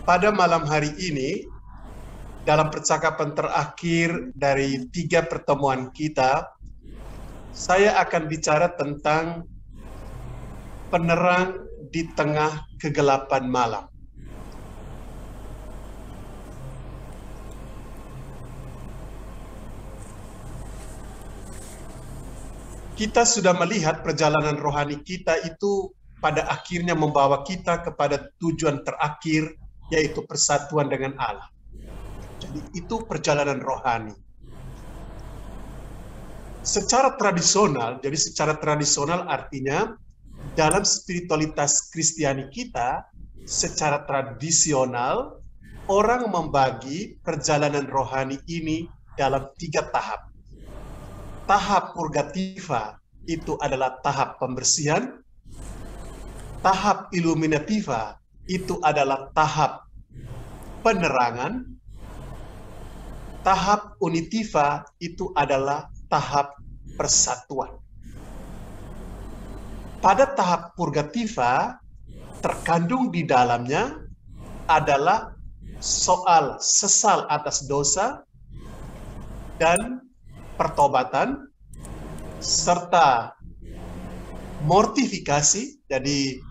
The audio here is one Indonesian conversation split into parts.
Pada malam hari ini, dalam percakapan terakhir dari 3 pertemuan kita, saya akan bicara tentang penerang di tengah kegelapan malam. Kita sudah melihat perjalanan rohani kita itu pada akhirnya membawa kita kepada tujuan terakhir, yaitu persatuan dengan Allah. Jadi itu perjalanan rohani. Secara tradisional artinya dalam spiritualitas Kristiani kita, secara tradisional orang membagi perjalanan rohani ini dalam 3 tahap. Tahap purgativa itu adalah tahap pembersihan, tahap illuminativa itu adalah tahap penerangan, tahap unitiva itu adalah tahap persatuan. Pada tahap purgativa, terkandung di dalamnya adalah soal sesal atas dosa dan pertobatan, serta mortifikasi, jadi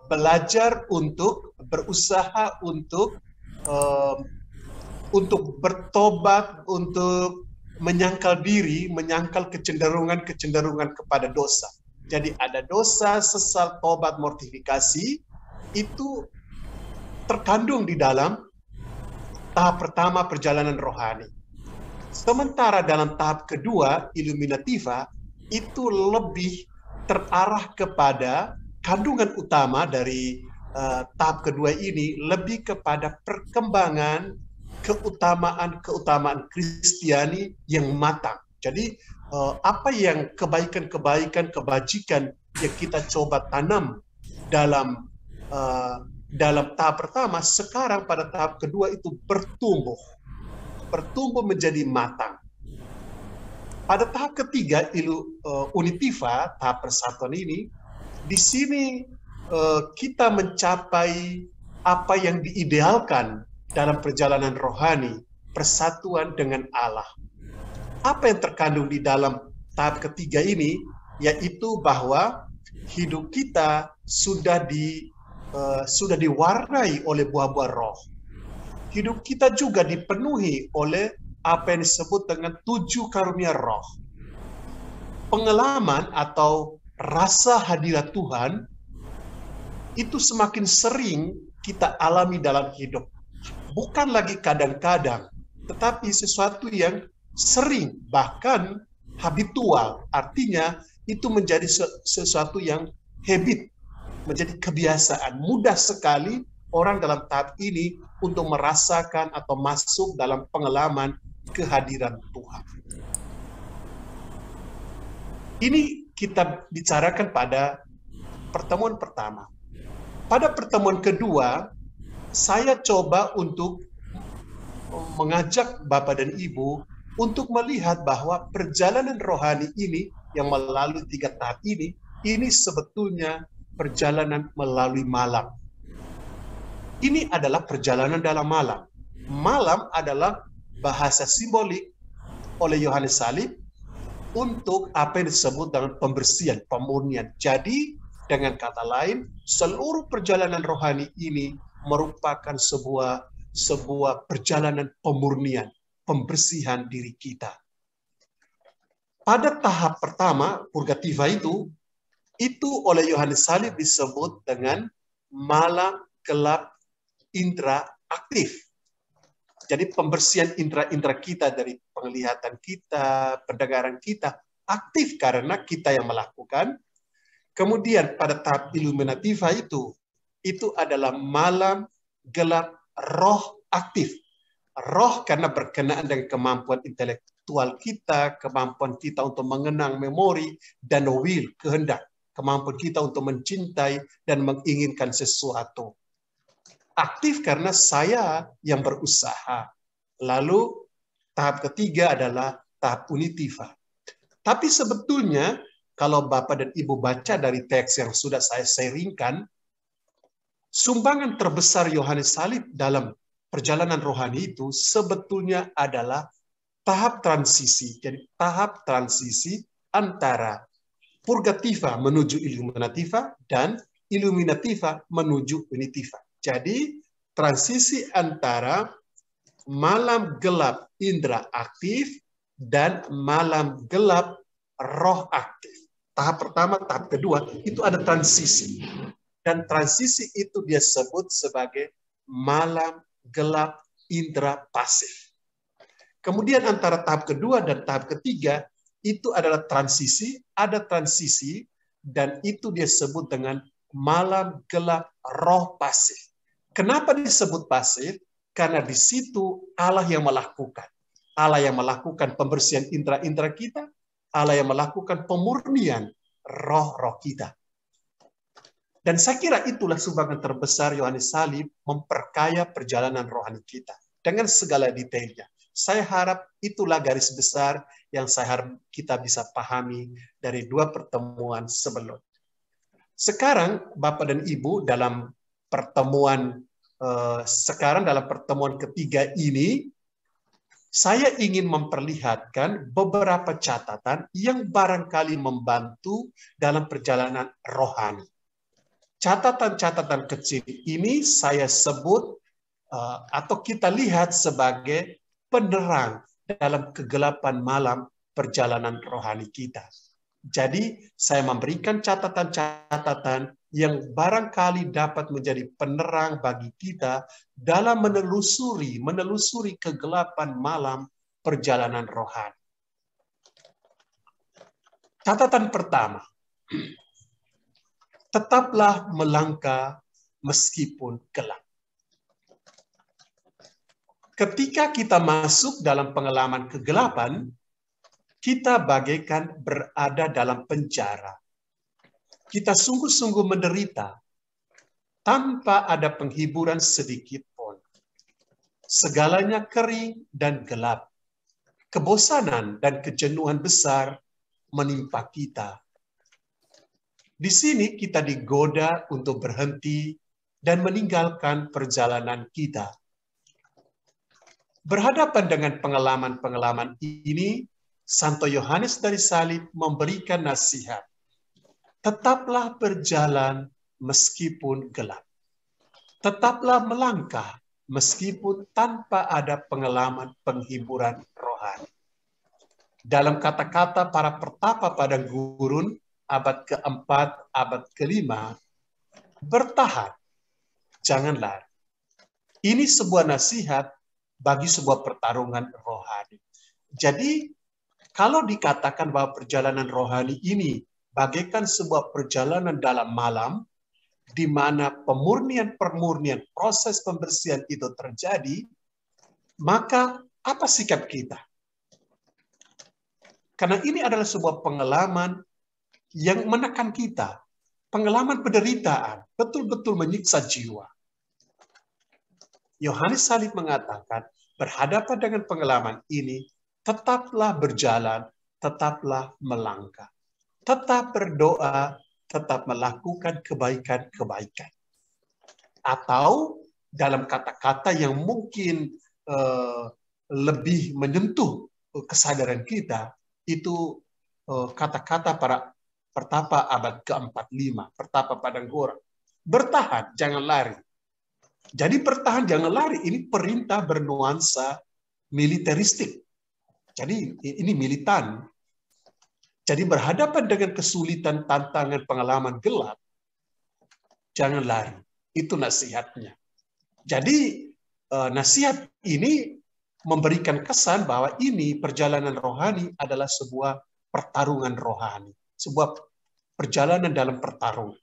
belajar untuk berusaha untuk bertobat, untuk menyangkal diri, menyangkal kecenderungan kepada dosa. Jadi ada dosa, sesal, tobat, mortifikasi, itu terkandung di dalam tahap pertama perjalanan rohani. Sementara dalam tahap kedua, illuminativa, itu lebih terarah kepada kandungan utama dari tahap kedua ini, lebih kepada perkembangan keutamaan Kristiani yang matang. Jadi apa yang kebaikan-kebaikan, kebajikan yang kita coba tanam dalam tahap pertama, sekarang pada tahap kedua itu bertumbuh menjadi matang. Pada tahap ketiga, unitiva, tahap persatuan ini, di sini kita mencapai apa yang diidealkan dalam perjalanan rohani, persatuan dengan Allah. Apa yang terkandung di dalam tahap ketiga ini, yaitu bahwa hidup kita sudah diwarnai oleh buah-buah roh. Hidup kita juga dipenuhi oleh apa yang disebut dengan 7 karunia roh. Pengalaman atau rasa hadirat Tuhan itu semakin sering kita alami dalam hidup. Bukan lagi kadang-kadang, tetapi sesuatu yang sering, bahkan habitual. Artinya itu menjadi sesuatu yang habit, menjadi kebiasaan. Mudah sekali orang dalam tahap ini untuk merasakan atau masuk dalam pengalaman kehadiran Tuhan. Ini kita bicarakan pada pertemuan pertama. Pada pertemuan kedua, saya coba untuk mengajak Bapak dan Ibu untuk melihat bahwa perjalanan rohani ini yang melalui 3 tahap ini sebetulnya perjalanan melalui malam. Ini adalah perjalanan dalam malam. Malam adalah bahasa simbolik oleh Yohanes Salib untuk apa yang disebut dengan pembersihan, pemurnian. Jadi, dengan kata lain, seluruh perjalanan rohani ini merupakan sebuah perjalanan pemurnian, pembersihan diri kita. Pada tahap pertama, purgativa itu oleh Yohanes Salib disebut dengan malam gelap intraaktif. Jadi pembersihan indera kita dari penglihatan kita, pendengaran kita, aktif karena kita yang melakukan. Kemudian pada tahap illuminativa itu adalah malam gelap roh aktif. Roh karena berkenaan dengan kemampuan intelektual kita, kemampuan kita untuk mengenang memori, dan will, kehendak. Kemampuan kita untuk mencintai dan menginginkan sesuatu. Aktif karena saya yang berusaha. Lalu tahap ketiga adalah tahap unitiva. Tapi sebetulnya kalau Bapak dan Ibu baca dari teks yang sudah saya sharingkan, sumbangan terbesar Yohanes Salib dalam perjalanan rohani itu sebetulnya adalah tahap transisi. Jadi tahap transisi antara purgativa menuju illuminativa dan illuminativa menuju unitiva. Jadi transisi antara malam gelap indera aktif dan malam gelap roh aktif. Tahap pertama, tahap kedua, itu ada transisi. Dan transisi itu dia sebut sebagai malam gelap indera pasif. Kemudian antara tahap kedua dan tahap ketiga, itu adalah transisi, ada transisi, dan itu dia sebut dengan malam gelap roh pasif. Kenapa disebut pasif? Karena di situ Allah yang melakukan. Allah yang melakukan pembersihan indera-indera kita, Allah yang melakukan pemurnian roh-roh kita. Dan saya kira itulah sumbangan terbesar Yohanes Salib memperkaya perjalanan rohani kita dengan segala detailnya. Saya harap itulah garis besar yang saya harap kita bisa pahami dari dua pertemuan sebelum. Sekarang Bapak dan Ibu dalam pertemuan dalam pertemuan ketiga ini, saya ingin memperlihatkan beberapa catatan yang barangkali membantu dalam perjalanan rohani. Catatan-catatan kecil ini saya sebut atau kita lihat sebagai penerang dalam kegelapan malam perjalanan rohani kita. Jadi saya memberikan catatan-catatan yang barangkali dapat menjadi penerang bagi kita dalam menelusuri kegelapan malam perjalanan rohani. Catatan pertama, tetaplah melangkah meskipun gelap. Ketika kita masuk dalam pengalaman kegelapan, kita bagaikan berada dalam penjara. Kita sungguh-sungguh menderita tanpa ada penghiburan sedikit pun. Segalanya kering dan gelap. Kebosanan dan kejenuhan besar menimpa kita. Di sini kita digoda untuk berhenti dan meninggalkan perjalanan kita. Berhadapan dengan pengalaman-pengalaman ini, Santo Yohanes dari Salib memberikan nasihat. Tetaplah berjalan meskipun gelap. Tetaplah melangkah meskipun tanpa ada pengalaman penghiburan rohani. Dalam kata-kata para pertapa padang gurun, abad keempat, abad kelima, bertahan, jangan lari. Ini sebuah nasihat bagi sebuah pertarungan rohani. Jadi, kalau dikatakan bahwa perjalanan rohani ini bagaikan sebuah perjalanan dalam malam, di mana pemurnian, proses pembersihan itu terjadi, maka apa sikap kita? Karena ini adalah sebuah pengalaman yang menekan kita. Pengalaman penderitaan, betul-betul menyiksa jiwa. Yohanes Salib mengatakan, berhadapan dengan pengalaman ini, tetaplah berjalan, tetaplah melangkah. Tetap berdoa, tetap melakukan kebaikan-kebaikan. Atau dalam kata-kata yang mungkin lebih menyentuh kesadaran kita, itu kata-kata para pertapa abad ke-45, pertapa padang gurun. Bertahan, jangan lari. Jadi bertahan, jangan lari. Ini perintah bernuansa militeristik. Jadi ini militan. Jadi berhadapan dengan kesulitan, tantangan, pengalaman gelap, jangan lari. Itu nasihatnya. Jadi nasihat ini memberikan kesan bahwa ini perjalanan rohani adalah sebuah pertarungan rohani. Sebuah perjalanan dalam pertarungan.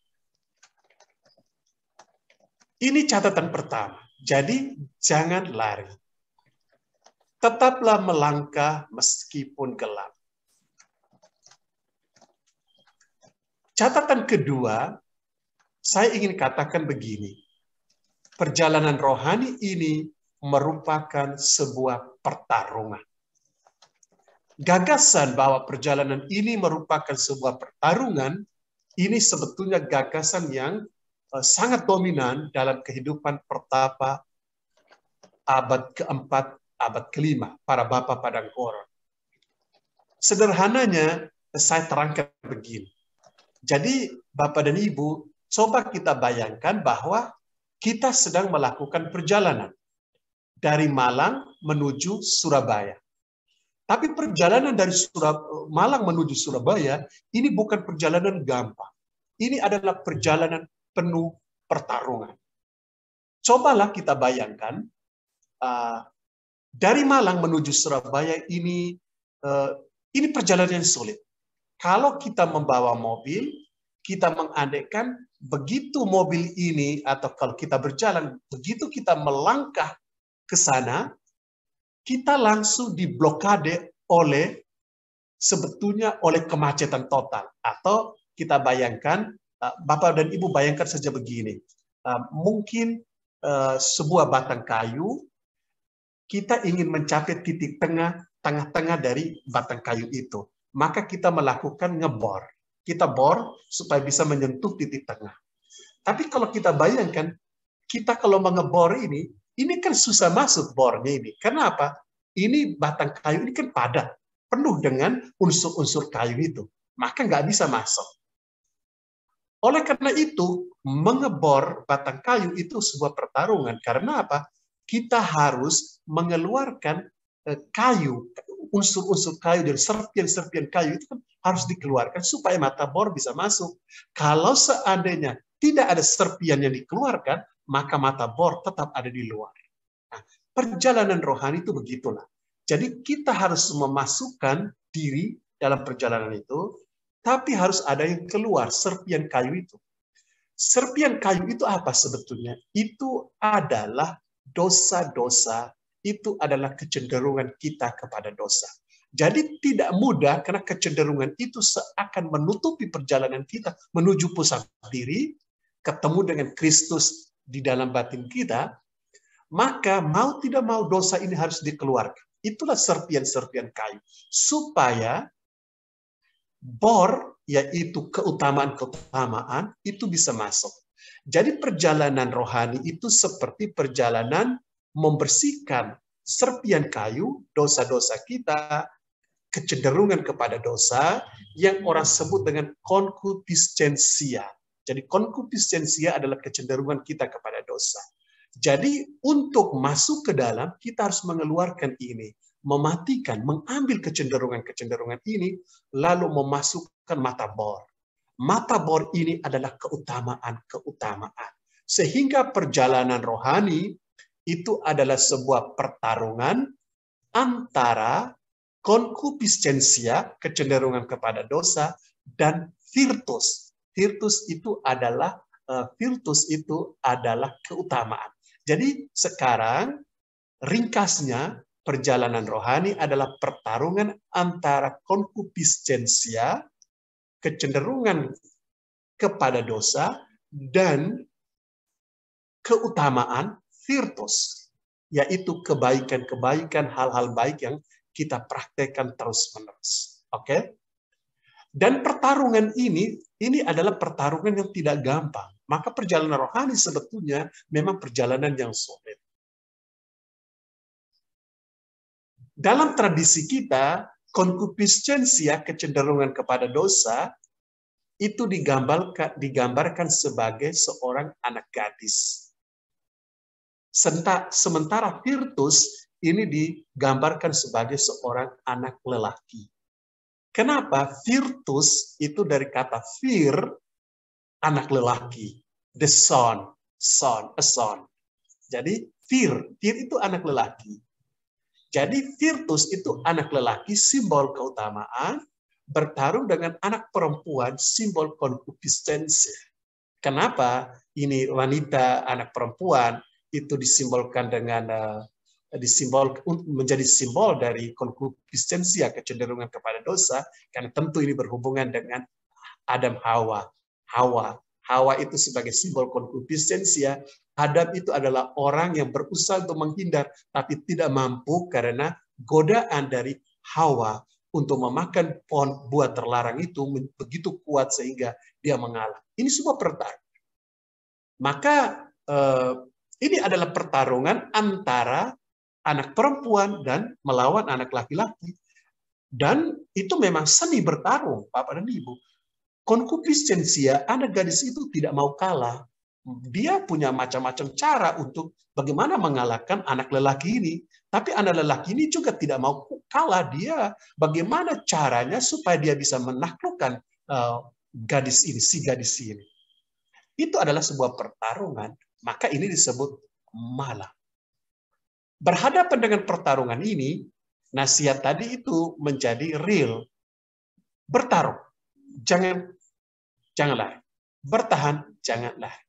Ini catatan pertama. Jadi jangan lari. Tetaplah melangkah meskipun gelap. Catatan kedua, saya ingin katakan begini. Perjalanan rohani ini merupakan sebuah pertarungan. Gagasan bahwa perjalanan ini merupakan sebuah pertarungan, ini sebetulnya gagasan yang sangat dominan dalam kehidupan pertapa abad keempat, abad kelima, para Bapak Padang Koron. Sederhananya, saya terangkan begini. Jadi, Bapak dan Ibu, coba kita bayangkan bahwa kita sedang melakukan perjalanan dari Malang menuju Surabaya. Tapi perjalanan dari Malang menuju Surabaya, ini bukan perjalanan gampang. Ini adalah perjalanan penuh pertarungan. Cobalah kita bayangkan, dari Malang menuju Surabaya ini perjalanan yang sulit. Kalau kita membawa mobil, kita mengandaikan begitu mobil ini, atau kalau kita berjalan, begitu kita melangkah ke sana, kita langsung diblokade sebetulnya oleh kemacetan total. Atau kita bayangkan, Bapak dan Ibu bayangkan saja begini, mungkin sebuah batang kayu, kita ingin mencapai titik tengah-tengah dari batang kayu itu. Maka kita melakukan ngebor. Kita bor supaya bisa menyentuh titik tengah. Tapi kalau kita bayangkan, kita kalau mengebor ini kan susah masuk bornya ini. Kenapa? Ini batang kayu ini kan padat, penuh dengan unsur-unsur kayu itu. Maka nggak bisa masuk. Oleh karena itu, mengebor batang kayu itu sebuah pertarungan. Karena apa? Kita harus mengeluarkan kayu, unsur-unsur kayu dan serpian-serpian kayu itu kan harus dikeluarkan supaya mata bor bisa masuk. Kalau seandainya tidak ada serpian yang dikeluarkan, maka mata bor tetap ada di luar. Nah, perjalanan rohani itu begitulah. Jadi kita harus memasukkan diri dalam perjalanan itu, tapi harus ada yang keluar, serpian kayu itu. Serpian kayu itu apa sebetulnya? Itu adalah dosa-dosa, itu adalah kecenderungan kita kepada dosa. Jadi tidak mudah karena kecenderungan itu seakan menutupi perjalanan kita menuju pusat diri, ketemu dengan Kristus di dalam batin kita, maka mau tidak mau dosa ini harus dikeluarkan. Itulah serpian-serpian kayu. Supaya bor, yaitu keutamaan-keutamaan, itu bisa masuk. Jadi perjalanan rohani itu seperti perjalanan membersihkan serpian kayu, dosa-dosa kita, kecenderungan kepada dosa, yang orang sebut dengan konkupiscensia. Jadi konkupiscensia adalah kecenderungan kita kepada dosa. Jadi untuk masuk ke dalam, kita harus mengeluarkan ini, mematikan, mengambil kecenderungan-kecenderungan ini, lalu memasukkan mata bor. Mata bor ini adalah keutamaan-keutamaan. Sehingga perjalanan rohani itu adalah sebuah pertarungan antara konkupiscensia, kecenderungan kepada dosa, dan virtus. Virtus itu adalah keutamaan. Jadi sekarang ringkasnya perjalanan rohani adalah pertarungan antara konkupiscensia, kecenderungan kepada dosa, dan keutamaan virtus, yaitu kebaikan-kebaikan, hal-hal baik yang kita praktekkan terus-menerus. Oke? Dan pertarungan ini adalah pertarungan yang tidak gampang. Maka perjalanan rohani sebetulnya memang perjalanan yang sulit. Dalam tradisi kita, konkupiscensia, kecenderungan kepada dosa, itu digambarkan sebagai seorang anak gadis. Sementara virtus ini digambarkan sebagai seorang anak lelaki. Kenapa? Virtus itu dari kata vir, anak lelaki. The son, a son. Jadi vir itu anak lelaki. Jadi virtus itu anak lelaki, simbol keutamaan, bertarung dengan anak perempuan, simbol konkupiscensi. Kenapa ini wanita, anak perempuan, itu disimbolkan dengan menjadi simbol dari konkupiscensia, kecenderungan kepada dosa, karena tentu ini berhubungan dengan Adam Hawa. Hawa itu sebagai simbol konkupiscensia. Adam itu adalah orang yang berusaha untuk menghindar, tapi tidak mampu karena godaan dari Hawa untuk memakan pohon buah terlarang itu begitu kuat sehingga dia mengalah. Ini sebuah pertarungan. Maka ini adalah pertarungan antara anak perempuan dan melawan anak laki-laki. Dan itu memang seni bertarung, Bapak dan Ibu. Konkupiscensia, anak gadis itu tidak mau kalah. Dia punya macam-macam cara untuk bagaimana mengalahkan anak lelaki ini. Tapi anak lelaki ini juga tidak mau kalah. Dia bagaimana caranya supaya dia bisa menaklukkan gadis ini, si gadis ini. Itu adalah sebuah pertarungan. Maka ini disebut malam. Berhadapan dengan pertarungan ini, nasihat tadi itu menjadi real. Bertarung. Jangan lari. Bertahan, jangan lari.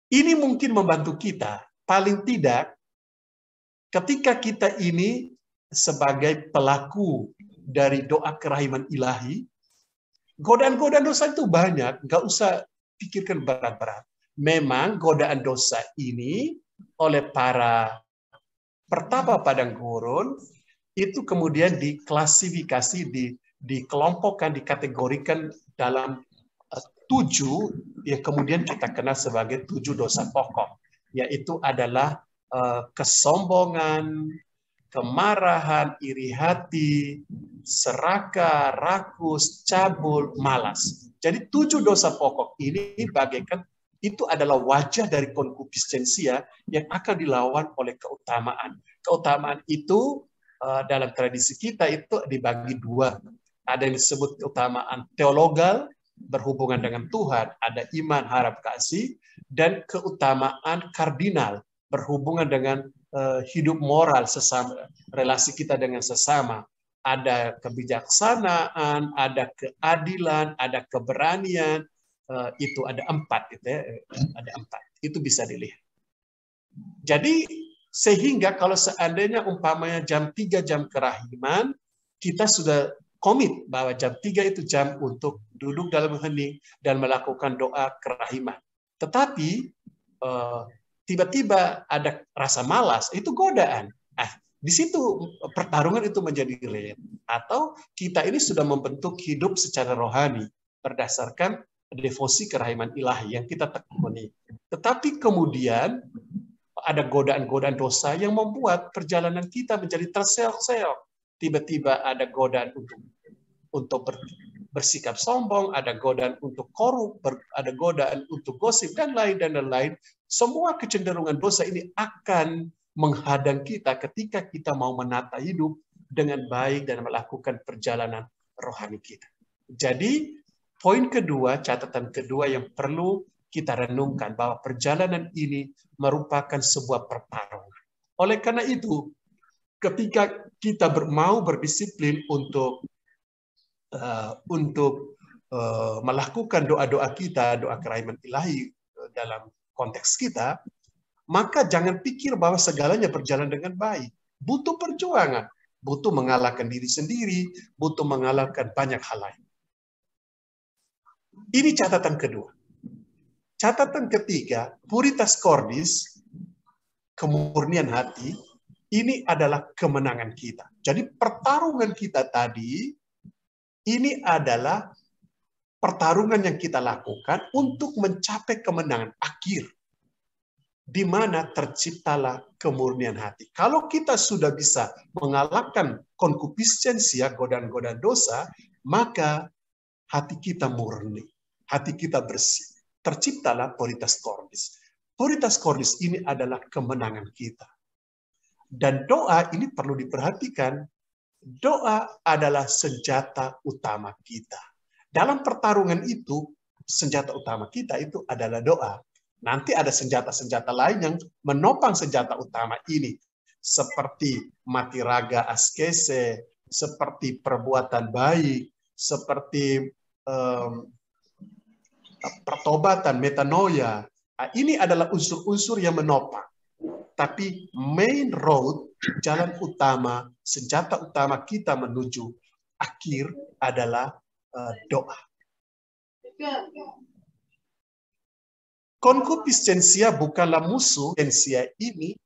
Ini mungkin membantu kita, paling tidak, ketika kita ini sebagai pelaku dari doa kerahiman ilahi, godaan-godaan dosa itu banyak, nggak usah pikirkan berat-berat. Memang godaan dosa ini oleh para pertapa padang gurun itu kemudian diklasifikasi, dikelompokkan, dikategorikan dalam 7 yang kemudian kita kenal sebagai 7 dosa pokok, yaitu adalah kesombongan, kemarahan, iri hati, serakah, rakus, cabul, malas. Jadi 7 dosa pokok ini bagaikan itu adalah wajah dari konkupiscensia yang akan dilawan oleh keutamaan. Keutamaan itu dalam tradisi kita itu dibagi 2. Ada yang disebut keutamaan teologal, berhubungan dengan Tuhan, ada iman, harap, kasih, dan keutamaan kardinal, berhubungan dengan hidup moral sesama, relasi kita dengan sesama. Ada kebijaksanaan, ada keadilan, ada keberanian, itu ada 4, gitu ya. Ada 4, itu bisa dilihat. Jadi sehingga kalau seandainya umpamanya jam 3 jam kerahiman, kita sudah komit bahwa jam 3 itu jam untuk duduk dalam hening dan melakukan doa kerahiman. Tetapi tiba-tiba ada rasa malas, itu godaan. Di situ pertarungan itu menjadi real. Atau kita ini sudah membentuk hidup secara rohani berdasarkan devosi kerahiman ilahi yang kita tekuni. Tetapi kemudian ada godaan-godaan dosa yang membuat perjalanan kita menjadi terseok-seok. Tiba-tiba ada godaan untuk bersikap sombong, ada godaan untuk korup, ada godaan untuk gosip, dan lain-lain. Semua kecenderungan dosa ini akan menghadang kita ketika kita mau menata hidup dengan baik dan melakukan perjalanan rohani kita. Jadi, poin kedua, catatan kedua yang perlu kita renungkan, bahwa perjalanan ini merupakan sebuah pertarungan. Oleh karena itu, ketika kita mau berdisiplin untuk melakukan doa-doa kita, doa kerahiman ilahi dalam konteks kita, maka jangan pikir bahwa segalanya berjalan dengan baik. Butuh perjuangan, butuh mengalahkan diri sendiri, butuh mengalahkan banyak hal lain. Ini catatan kedua. Catatan ketiga, puritas cordis, kemurnian hati, ini adalah kemenangan kita. Jadi pertarungan kita tadi, ini adalah pertarungan yang kita lakukan untuk mencapai kemenangan akhir, di mana terciptalah kemurnian hati. Kalau kita sudah bisa mengalahkan konkupiscensia, godaan-godaan dosa, maka hati kita murni, hati kita bersih. Terciptalah puritas cordis. Puritas cordis ini adalah kemenangan kita. Dan doa ini perlu diperhatikan. Doa adalah senjata utama kita. Dalam pertarungan itu, senjata utama kita itu adalah doa. Nanti ada senjata-senjata lain yang menopang senjata utama ini. Seperti mati raga askese, seperti perbuatan baik, seperti pertobatan, metanoia. Ini adalah unsur-unsur yang menopang. Tapi main road, jalan utama, senjata utama kita menuju akhir adalah doa. Konkupiscensia bukanlah musuh. Konkupiscensia ini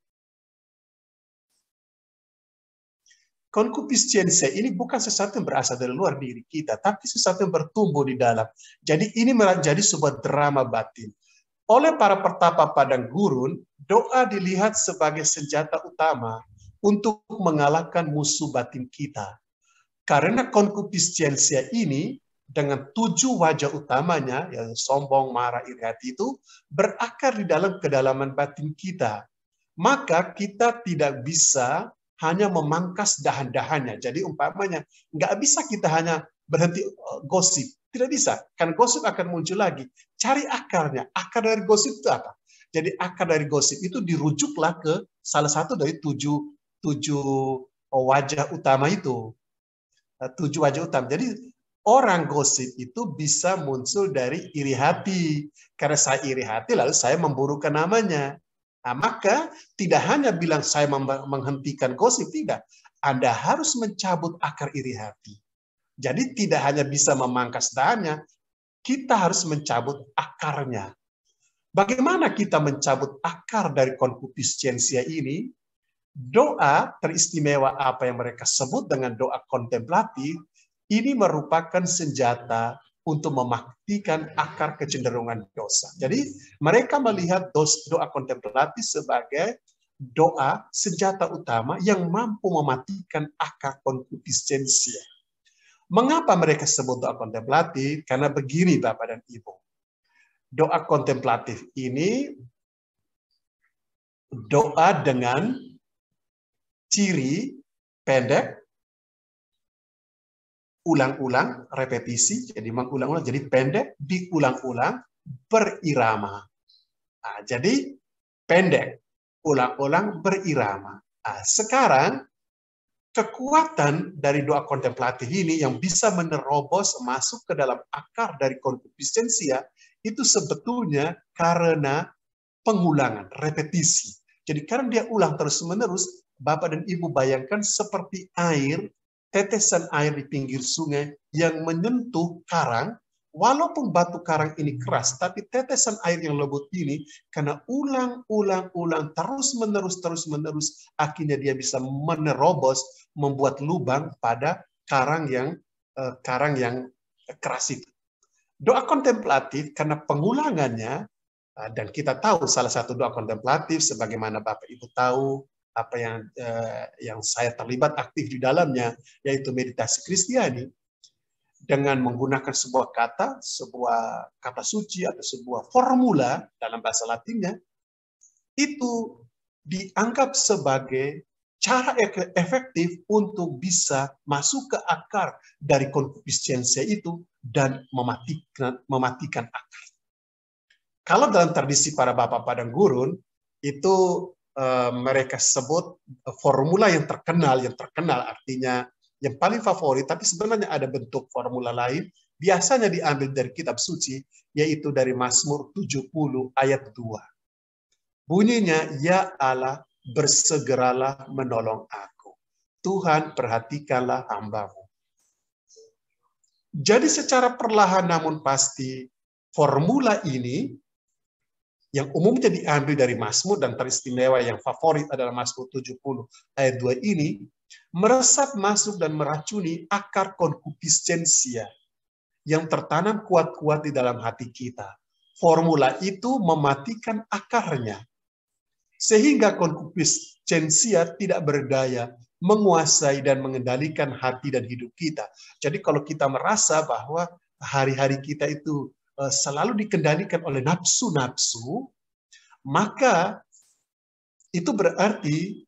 Konkupiscensia ini bukan sesuatu yang berasal dari luar diri kita, tapi sesuatu yang bertumbuh di dalam. Jadi ini menjadi sebuah drama batin. Oleh para pertapa padang gurun, doa dilihat sebagai senjata utama untuk mengalahkan musuh batin kita. Karena konkupiscensia ini dengan 7 wajah utamanya, yang sombong, marah, iri hati itu, berakar di dalam kedalaman batin kita. Maka kita tidak bisa hanya memangkas dahan-dahannya. Jadi umpamanya, nggak bisa kita hanya berhenti gosip. Tidak bisa, karena gosip akan muncul lagi. Cari akarnya. Akar dari gosip itu apa? Jadi akar dari gosip itu dirujuklah ke salah satu dari tujuh wajah utama itu. 7 wajah utama. Jadi orang gosip itu bisa muncul dari iri hati. Karena saya iri hati, lalu saya memburukan namanya. Nah, maka tidak hanya bilang saya menghentikan gosip, tidak. Anda harus mencabut akar iri hati. Jadi tidak hanya bisa memangkas dahannya, kita harus mencabut akarnya. Bagaimana kita mencabut akar dari konkupiscensia ini? Doa teristimewa apa yang mereka sebut dengan doa kontemplatif, ini merupakan senjata untuk mematikan akar kecenderungan dosa. Jadi mereka melihat doa kontemplatif sebagai doa senjata utama yang mampu mematikan akar konkupiscensia. Mengapa mereka sebut doa kontemplatif? Karena begini Bapak dan Ibu. Doa kontemplatif ini doa dengan ciri pendek, ulang-ulang, repetisi, jadi mengulang-ulang, jadi pendek, diulang-ulang, berirama. Nah, jadi pendek, ulang-ulang, berirama. Nah, sekarang kekuatan dari doa kontemplatif ini yang bisa menerobos masuk ke dalam akar dari konkupiscensia itu sebetulnya karena pengulangan, repetisi. Jadi karena dia ulang terus-menerus, Bapak dan Ibu bayangkan seperti air, tetesan air di pinggir sungai yang menyentuh karang, walaupun batu karang ini keras, tapi tetesan air yang lembut ini, karena ulang-ulang, terus-menerus, akhirnya dia bisa menerobos, membuat lubang pada karang yang keras itu. Doa kontemplatif, karena pengulangannya, dan kita tahu salah satu doa kontemplatif, sebagaimana Bapak Ibu tahu, apa yang saya terlibat aktif di dalamnya, yaitu meditasi Kristiani, dengan menggunakan sebuah kata suci atau sebuah formula dalam bahasa Latinnya, itu dianggap sebagai cara efektif untuk bisa masuk ke akar dari konkupiscensia itu dan mematikan akar. Kalau dalam tradisi para bapak padang gurun, itu mereka sebut formula yang terkenal artinya yang paling favorit, tapi sebenarnya ada bentuk formula lain, biasanya diambil dari kitab suci, yaitu dari Mazmur 70 ayat 2. Bunyinya, ya Allah, bersegeralah menolong aku. Tuhan, perhatikanlah hambamu. Jadi secara perlahan namun pasti, formula ini yang umumnya diambil dari Mazmur dan teristimewa yang favorit adalah Mazmur 70 ayat 2 ini, meresap masuk dan meracuni akar konkupiscensia yang tertanam kuat-kuat di dalam hati kita. Formula itu mematikan akarnya, sehingga konkupiscensia tidak berdaya menguasai dan mengendalikan hati dan hidup kita. Jadi kalau kita merasa bahwa hari-hari kita itu selalu dikendalikan oleh nafsu-nafsu, maka itu berarti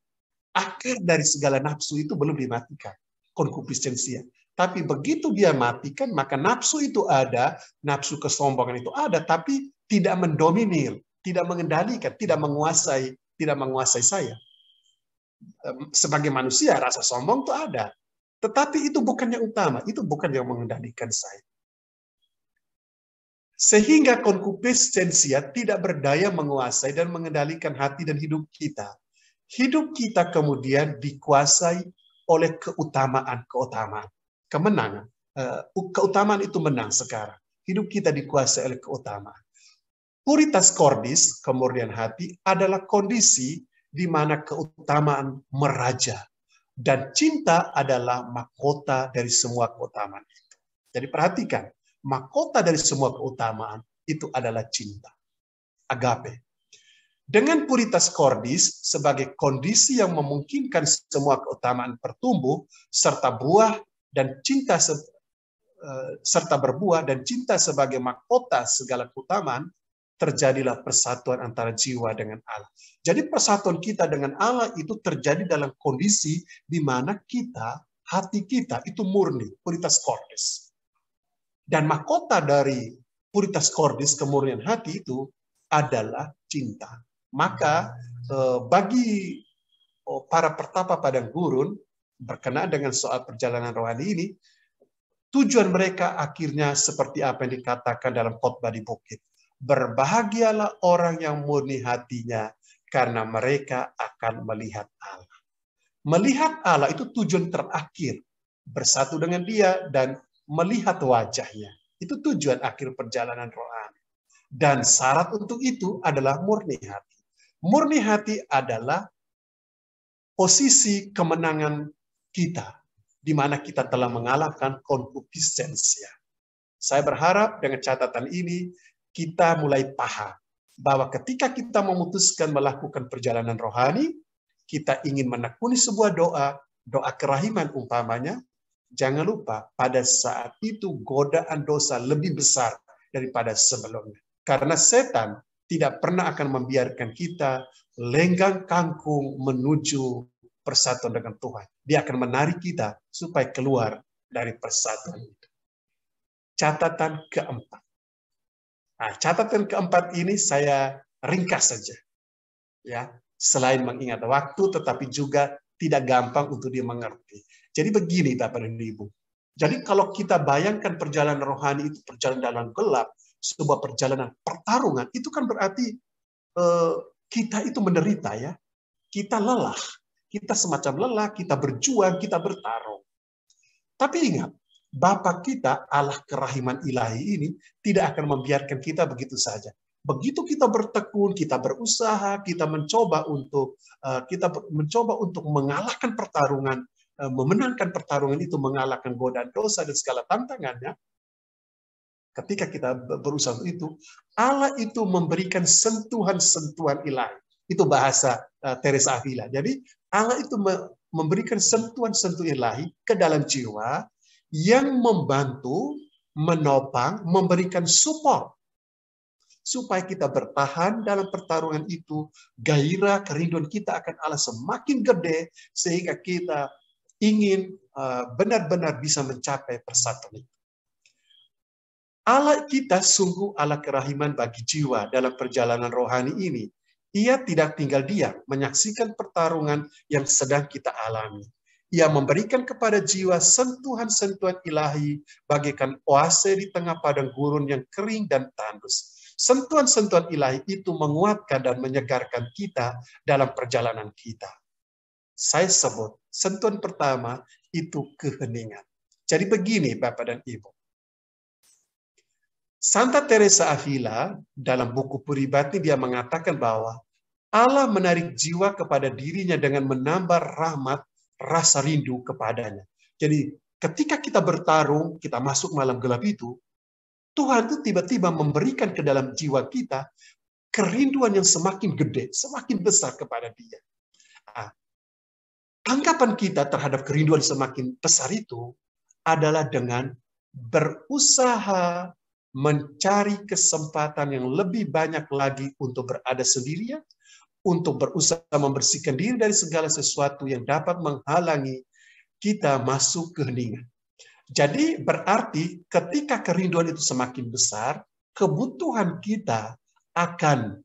akar dari segala nafsu itu belum dimatikan, konkupiscensia. Tapi begitu dia matikan, maka nafsu itu ada, nafsu kesombongan itu ada, tapi tidak mendominir, tidak mengendalikan, tidak menguasai saya. Sebagai manusia, rasa sombong itu ada. Tetapi itu bukan yang utama, itu bukan yang mengendalikan saya. Sehingga konkupiscensia tidak berdaya menguasai dan mengendalikan hati dan hidup kita. Hidup kita kemudian dikuasai oleh keutamaan, kemenangan. Keutamaan itu menang sekarang. Hidup kita dikuasai oleh keutamaan. Puritas cordis, kemurnian hati, adalah kondisi di mana keutamaan meraja. Dan cinta adalah mahkota dari semua keutamaan itu. Jadi perhatikan, mahkota dari semua keutamaan itu adalah cinta. Agape. Dengan puritas cordis sebagai kondisi yang memungkinkan semua keutamaan bertumbuh, serta buah dan cinta serta berbuah dan cinta sebagai mahkota segala keutamaan, terjadilah persatuan antara jiwa dengan Allah. Jadi persatuan kita dengan Allah itu terjadi dalam kondisi di mana hati kita itu murni, puritas cordis. Dan mahkota dari puritas cordis, kemurnian hati itu adalah cinta. Maka bagi para pertapa padang gurun, berkenaan dengan soal perjalanan rohani ini, tujuan mereka akhirnya seperti apa yang dikatakan dalam khotbah di bukit. Berbahagialah orang yang murni hatinya, karena mereka akan melihat Allah. Melihat Allah itu tujuan terakhir. Bersatu dengan Dia dan melihat wajahnya. Itu tujuan akhir perjalanan rohani. Dan syarat untuk itu adalah murni hati. Murni hati adalah posisi kemenangan kita, di mana kita telah mengalahkan konkupiscensia. Saya berharap dengan catatan ini, kita mulai paham bahwa ketika kita memutuskan melakukan perjalanan rohani, kita ingin menekuni sebuah doa kerahiman umpamanya, jangan lupa pada saat itu godaan dosa lebih besar daripada sebelumnya. Karena setan tidak pernah akan membiarkan kita lenggang kangkung menuju persatuan dengan Tuhan. Dia akan menarik kita supaya keluar dari persatuan itu. Catatan keempat. Nah, catatan keempat ini saya ringkas saja. Ya, selain mengingat waktu, tetapi juga tidak gampang untuk dia mengerti. Jadi begini, Bapak dan Ibu. Jadi kalau kita bayangkan perjalanan rohani itu perjalanan dalam gelap, sebuah perjalanan pertarungan, itu kan berarti kita itu menderita ya. Kita lelah. Kita semacam lelah, kita berjuang, kita bertarung. Tapi ingat, Bapa kita, Allah kerahiman ilahi ini, tidak akan membiarkan kita begitu saja. Begitu kita bertekun, kita berusaha, kita mencoba untuk mengalahkan pertarungan, memenangkan pertarungan itu, mengalahkan godaan dosa dan segala tantangannya. Ketika kita berusaha itu, Allah itu memberikan sentuhan-sentuhan ilahi. Itu bahasa Teresa Avila. Jadi Allah itu memberikan sentuhan-sentuhan ilahi ke dalam jiwa yang membantu, menopang, memberikan support supaya kita bertahan dalam pertarungan itu. Gairah kerinduan kita akan Allah semakin gede sehingga kita ingin benar-benar bisa mencapai persatuan itu. Allah kita sungguh Allah kerahiman bagi jiwa dalam perjalanan rohani ini. Ia tidak tinggal diam menyaksikan pertarungan yang sedang kita alami. Ia memberikan kepada jiwa sentuhan-sentuhan ilahi bagaikan oase di tengah padang gurun yang kering dan tandus. Sentuhan-sentuhan ilahi itu menguatkan dan menyegarkan kita dalam perjalanan kita. Saya sebut sentuhan pertama itu keheningan. Jadi begini Bapak dan Ibu. Santa Teresa Avila dalam buku Puribati dia mengatakan bahwa Allah menarik jiwa kepada dirinya dengan menambah rahmat, rasa rindu kepadanya. Jadi ketika kita bertarung, kita masuk malam gelap itu, Tuhan itu tiba-tiba memberikan ke dalam jiwa kita kerinduan yang semakin gede, semakin besar kepada Dia. Nah, tanggapan kita terhadap kerinduan semakin besar itu adalah dengan berusaha mencari kesempatan yang lebih banyak lagi untuk berada sendirian, untuk berusaha membersihkan diri dari segala sesuatu yang dapat menghalangi kita masuk ke heningan. Jadi berarti ketika kerinduan itu semakin besar, kebutuhan kita akan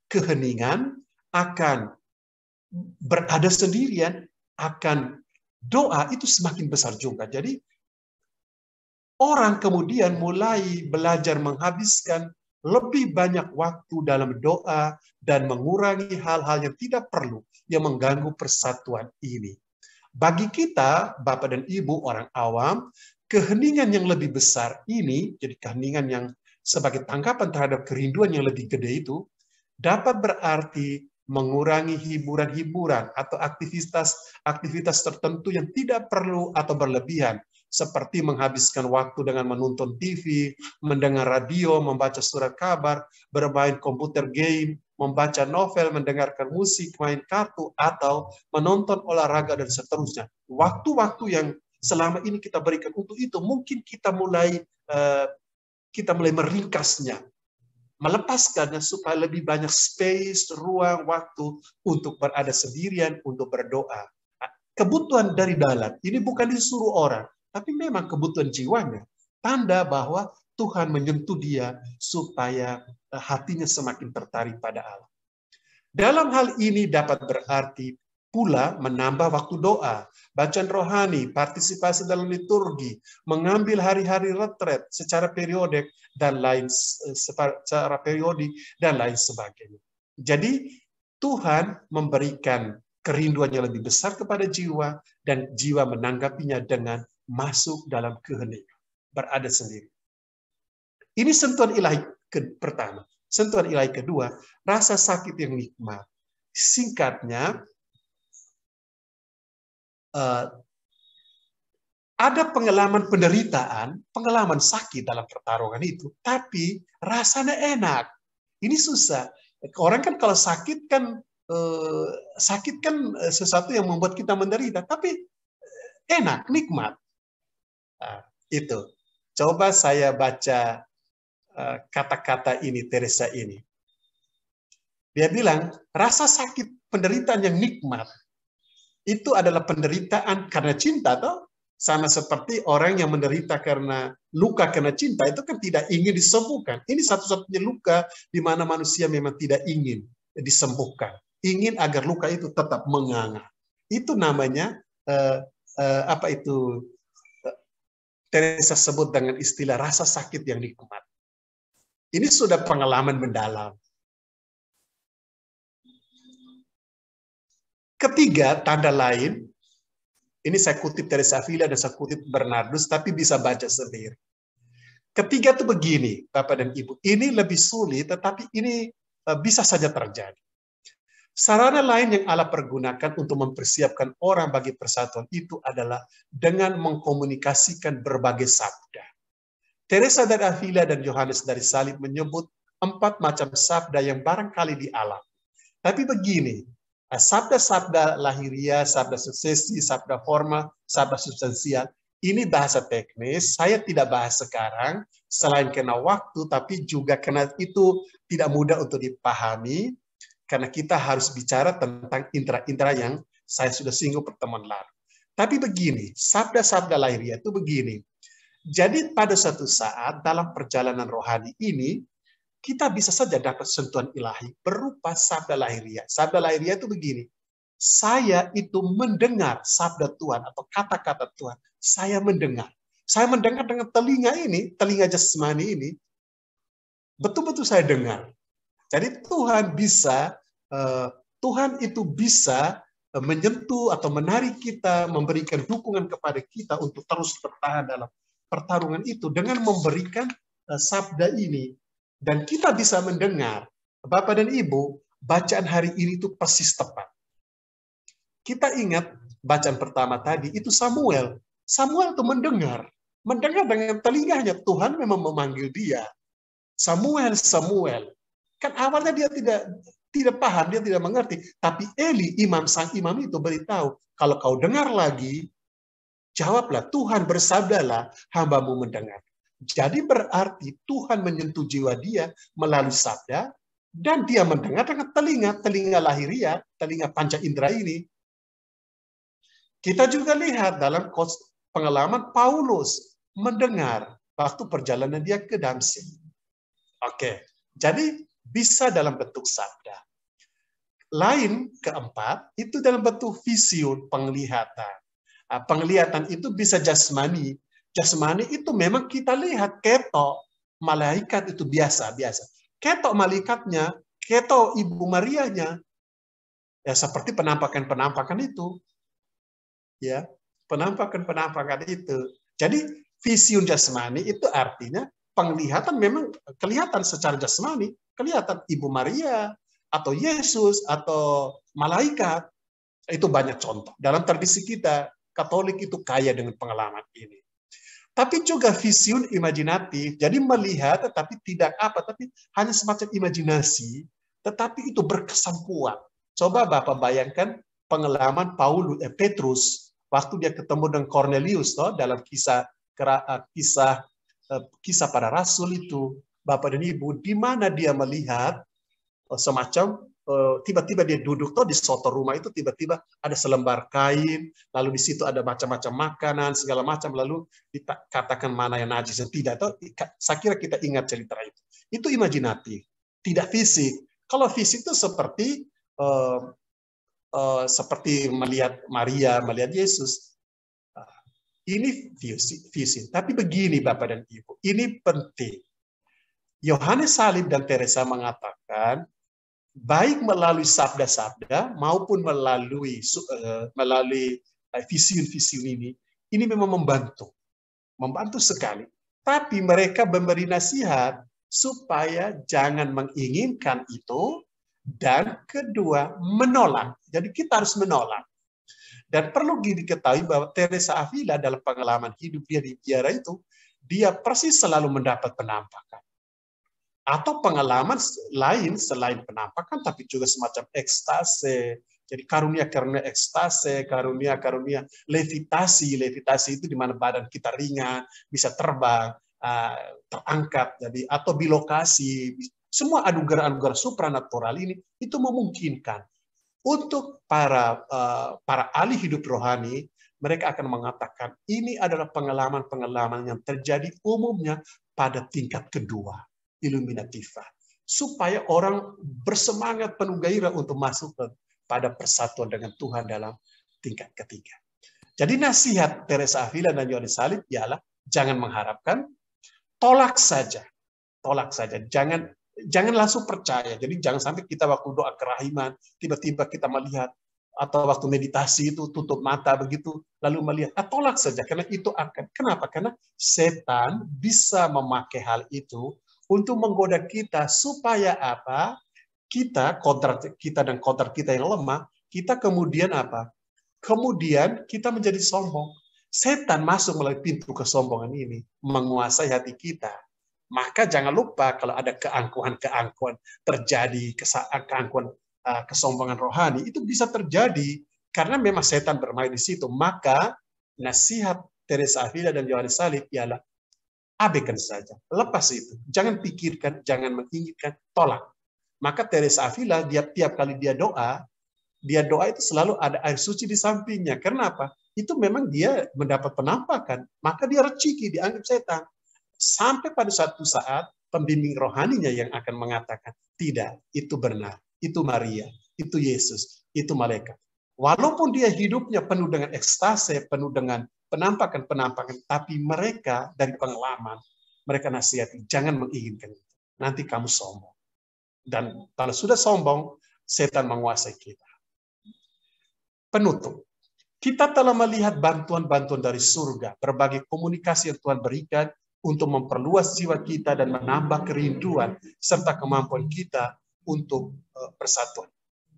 keheningan, akan berada sendirian, akan doa itu semakin besar juga. Jadi orang kemudian mulai belajar menghabiskan lebih banyak waktu dalam doa dan mengurangi hal-hal yang tidak perlu yang mengganggu persatuan ini. Bagi kita, Bapak dan Ibu, orang awam, keheningan yang lebih besar ini, jadi keheningan yang sebagai tanggapan terhadap kerinduan yang lebih gede itu, dapat berarti mengurangi hiburan-hiburan atau aktivitas tertentu yang tidak perlu atau berlebihan, seperti menghabiskan waktu dengan menonton TV, mendengar radio, membaca surat kabar, bermain komputer game, membaca novel, mendengarkan musik, main kartu, atau menonton olahraga, dan seterusnya. Waktu-waktu yang selama ini kita berikan untuk itu, mungkin kita mulai meringkasnya, melepaskannya supaya lebih banyak space, ruang, waktu untuk berada sendirian, untuk berdoa. Kebutuhan dari dalam, ini bukan disuruh orang, tapi memang kebutuhan jiwanya. Tanda bahwa Tuhan menyentuh dia supaya hatinya semakin tertarik pada Allah. Dalam hal ini dapat berarti pula menambah waktu doa, bacaan rohani, partisipasi dalam liturgi, mengambil hari-hari retret secara periodik dan lain sebagainya. Jadi Tuhan memberikan kerinduan yang lebih besar kepada jiwa, dan jiwa menanggapinya dengan masuk dalam keheningan, berada sendiri. Ini sentuhan ilahi pertama. Sentuhan ilahi kedua, rasa sakit yang nikmat. Singkatnya, ada pengalaman penderitaan, pengalaman sakit dalam pertarungan itu, tapi rasanya enak. Ini susah. Orang kan kalau sakit kan sesuatu yang membuat kita menderita, tapi enak, nikmat. Nah, itu. Coba saya baca kata-kata ini, Teresa ini. Dia bilang, rasa sakit penderitaan yang nikmat itu adalah penderitaan karena cinta, toh? Sama seperti orang yang menderita karena luka karena cinta, itu kan tidak ingin disembuhkan. Ini satu-satunya luka di mana manusia memang tidak ingin disembuhkan. Ingin agar luka itu tetap menganga. Itu namanya Teresa sebut dengan istilah rasa sakit yang nikmat. Ini sudah pengalaman mendalam. Ketiga, tanda lain, ini saya kutip Teresa Avila dan saya kutip Bernardus, tapi bisa baca sendiri. Ketiga itu begini, Bapak dan Ibu, ini lebih sulit, tetapi ini bisa saja terjadi. Sarana lain yang Allah pergunakan untuk mempersiapkan orang bagi persatuan itu adalah dengan mengkomunikasikan berbagai sabda. Teresa dari Avila dan Yohanes dari Salib menyebut 4 macam sabda yang barangkali dialami. Tapi begini, sabda-sabda lahiria, sabda suksesi, sabda forma, sabda substansial, ini bahasa teknis, saya tidak bahas sekarang, selain karena waktu, tapi juga karena itu tidak mudah untuk dipahami, karena kita harus bicara tentang intra-intra yang saya sudah singgung pertemuan lalu. Tapi begini, sabda-sabda lahiria itu begini. Jadi pada suatu saat dalam perjalanan rohani ini, kita bisa saja dapat sentuhan ilahi berupa sabda lahiria. Sabda lahiria itu begini, saya itu mendengar sabda Tuhan atau kata-kata Tuhan. Saya mendengar. Saya mendengar dengan telinga ini, telinga jasmani ini, betul-betul saya dengar. Jadi Tuhan itu bisa menyentuh atau menarik kita, memberikan dukungan kepada kita untuk terus bertahan dalam pertarungan itu dengan memberikan sabda ini. Dan kita bisa mendengar, Bapak dan Ibu, bacaan hari ini itu persis tepat. Kita ingat bacaan pertama tadi, itu Samuel. Samuel itu mendengar dengan telinganya. Tuhan memang memanggil dia. Samuel, Samuel. Kan awalnya dia tidak paham, dia tidak mengerti. Tapi Eli, sang imam itu beritahu, kalau kau dengar lagi, jawablah, Tuhan bersabdalah, hambamu mendengar. Jadi berarti Tuhan menyentuh jiwa dia melalui sabda, dan dia mendengar dengan telinga lahiria, telinga panca indera ini. Kita juga lihat dalam pengalaman Paulus mendengar waktu perjalanan dia ke Damsyik. Oke, jadi bisa dalam bentuk sabda. Lain keempat, itu dalam bentuk vision, penglihatan. Penglihatan itu bisa jasmani. Jasmani itu memang kita lihat, ketok malaikat itu biasa. Ketok malaikatnya, ketok Ibu Marianya, ya seperti penampakan itu. Ya, penampakan itu. Jadi vision jasmani itu artinya penglihatan memang kelihatan secara jasmani, kelihatan Ibu Maria atau Yesus, atau malaikat. Itu banyak contoh. Dalam tradisi kita, Katolik itu kaya dengan pengalaman ini. Tapi juga vision imajinatif, jadi melihat tetapi tidak tapi hanya semacam imajinasi, tetapi itu berkesan kuat. Coba Bapak bayangkan pengalaman Petrus waktu dia ketemu dengan Cornelius dalam kisah para rasul itu, Bapak dan Ibu, di mana dia melihat semacam tiba-tiba dia duduk di soto rumah itu, tiba-tiba ada selembar kain, lalu di situ ada macam-macam makanan segala macam, lalu dikatakan mana yang najis dan tidak. Saya kira kita ingat cerita itu imajinatif, tidak fisik. Kalau fisik itu seperti melihat Maria, melihat Yesus. Ini fisik. Tapi begini Bapak dan Ibu, ini penting. Yohanes Salib dan Teresa mengatakan baik melalui sabda-sabda maupun melalui vision-vision ini memang membantu sekali. Tapi mereka memberi nasihat supaya jangan menginginkan itu, dan kedua menolak. Jadi kita harus menolak. Dan perlu diketahui bahwa Teresa Avila dalam pengalaman hidup dia di biara itu, dia persis selalu mendapat penampakan. Atau pengalaman lain selain penampakan, tapi juga semacam ekstase. Jadi karunia-karunia ekstase, karunia-karunia levitasi. Levitasi itu di mana badan kita ringan, bisa terbang, terangkat, jadi atau bilokasi. Semua anugerah-anugerah supranatural ini itu memungkinkan. Untuk para ahli hidup rohani, mereka akan mengatakan ini adalah pengalaman-pengalaman yang terjadi umumnya pada tingkat kedua. Illuminativa, supaya orang bersemangat penuh gairah untuk masuk pada persatuan dengan Tuhan dalam tingkat ketiga. Jadi nasihat Teresa Avila dan Yohanes Salib ialah jangan mengharapkan, tolak saja, jangan langsung percaya. Jadi jangan sampai kita waktu doa kerahiman tiba-tiba kita melihat, atau waktu meditasi itu tutup mata begitu lalu melihat, tolak saja, karena itu akan, kenapa? Karena setan bisa memakai hal itu untuk menggoda kita supaya apa? Kita dan kodrat kita yang lemah, kita kemudian apa? Kemudian kita menjadi sombong. Setan masuk melalui pintu kesombongan ini, menguasai hati kita. Maka jangan lupa kalau ada keangkuhan terjadi, keangkuhan kesombongan rohani, itu bisa terjadi karena memang setan bermain di situ. Maka nasihat Teresa Avila dan Yohanes Salib ialah abaikan saja, lepas itu. Jangan pikirkan, jangan menginginkan, tolak. Maka Teresa Avila, tiap kali dia doa itu selalu ada air suci di sampingnya. Kenapa? Itu memang dia mendapat penampakan. Maka dia reciki, dianggap setan. Sampai pada suatu saat, pembimbing rohaninya yang akan mengatakan, tidak, itu benar. Itu Maria, itu Yesus, itu malaikat. Walaupun dia hidupnya penuh dengan ekstase, penuh dengan penampakan, tapi mereka dari pengalaman, mereka nasihati, jangan menginginkan itu. Nanti kamu sombong. Dan kalau sudah sombong, setan menguasai kita. Penutup. Kita telah melihat bantuan-bantuan dari surga, berbagai komunikasi yang Tuhan berikan untuk memperluas jiwa kita dan menambah kerinduan serta kemampuan kita untuk persatuan.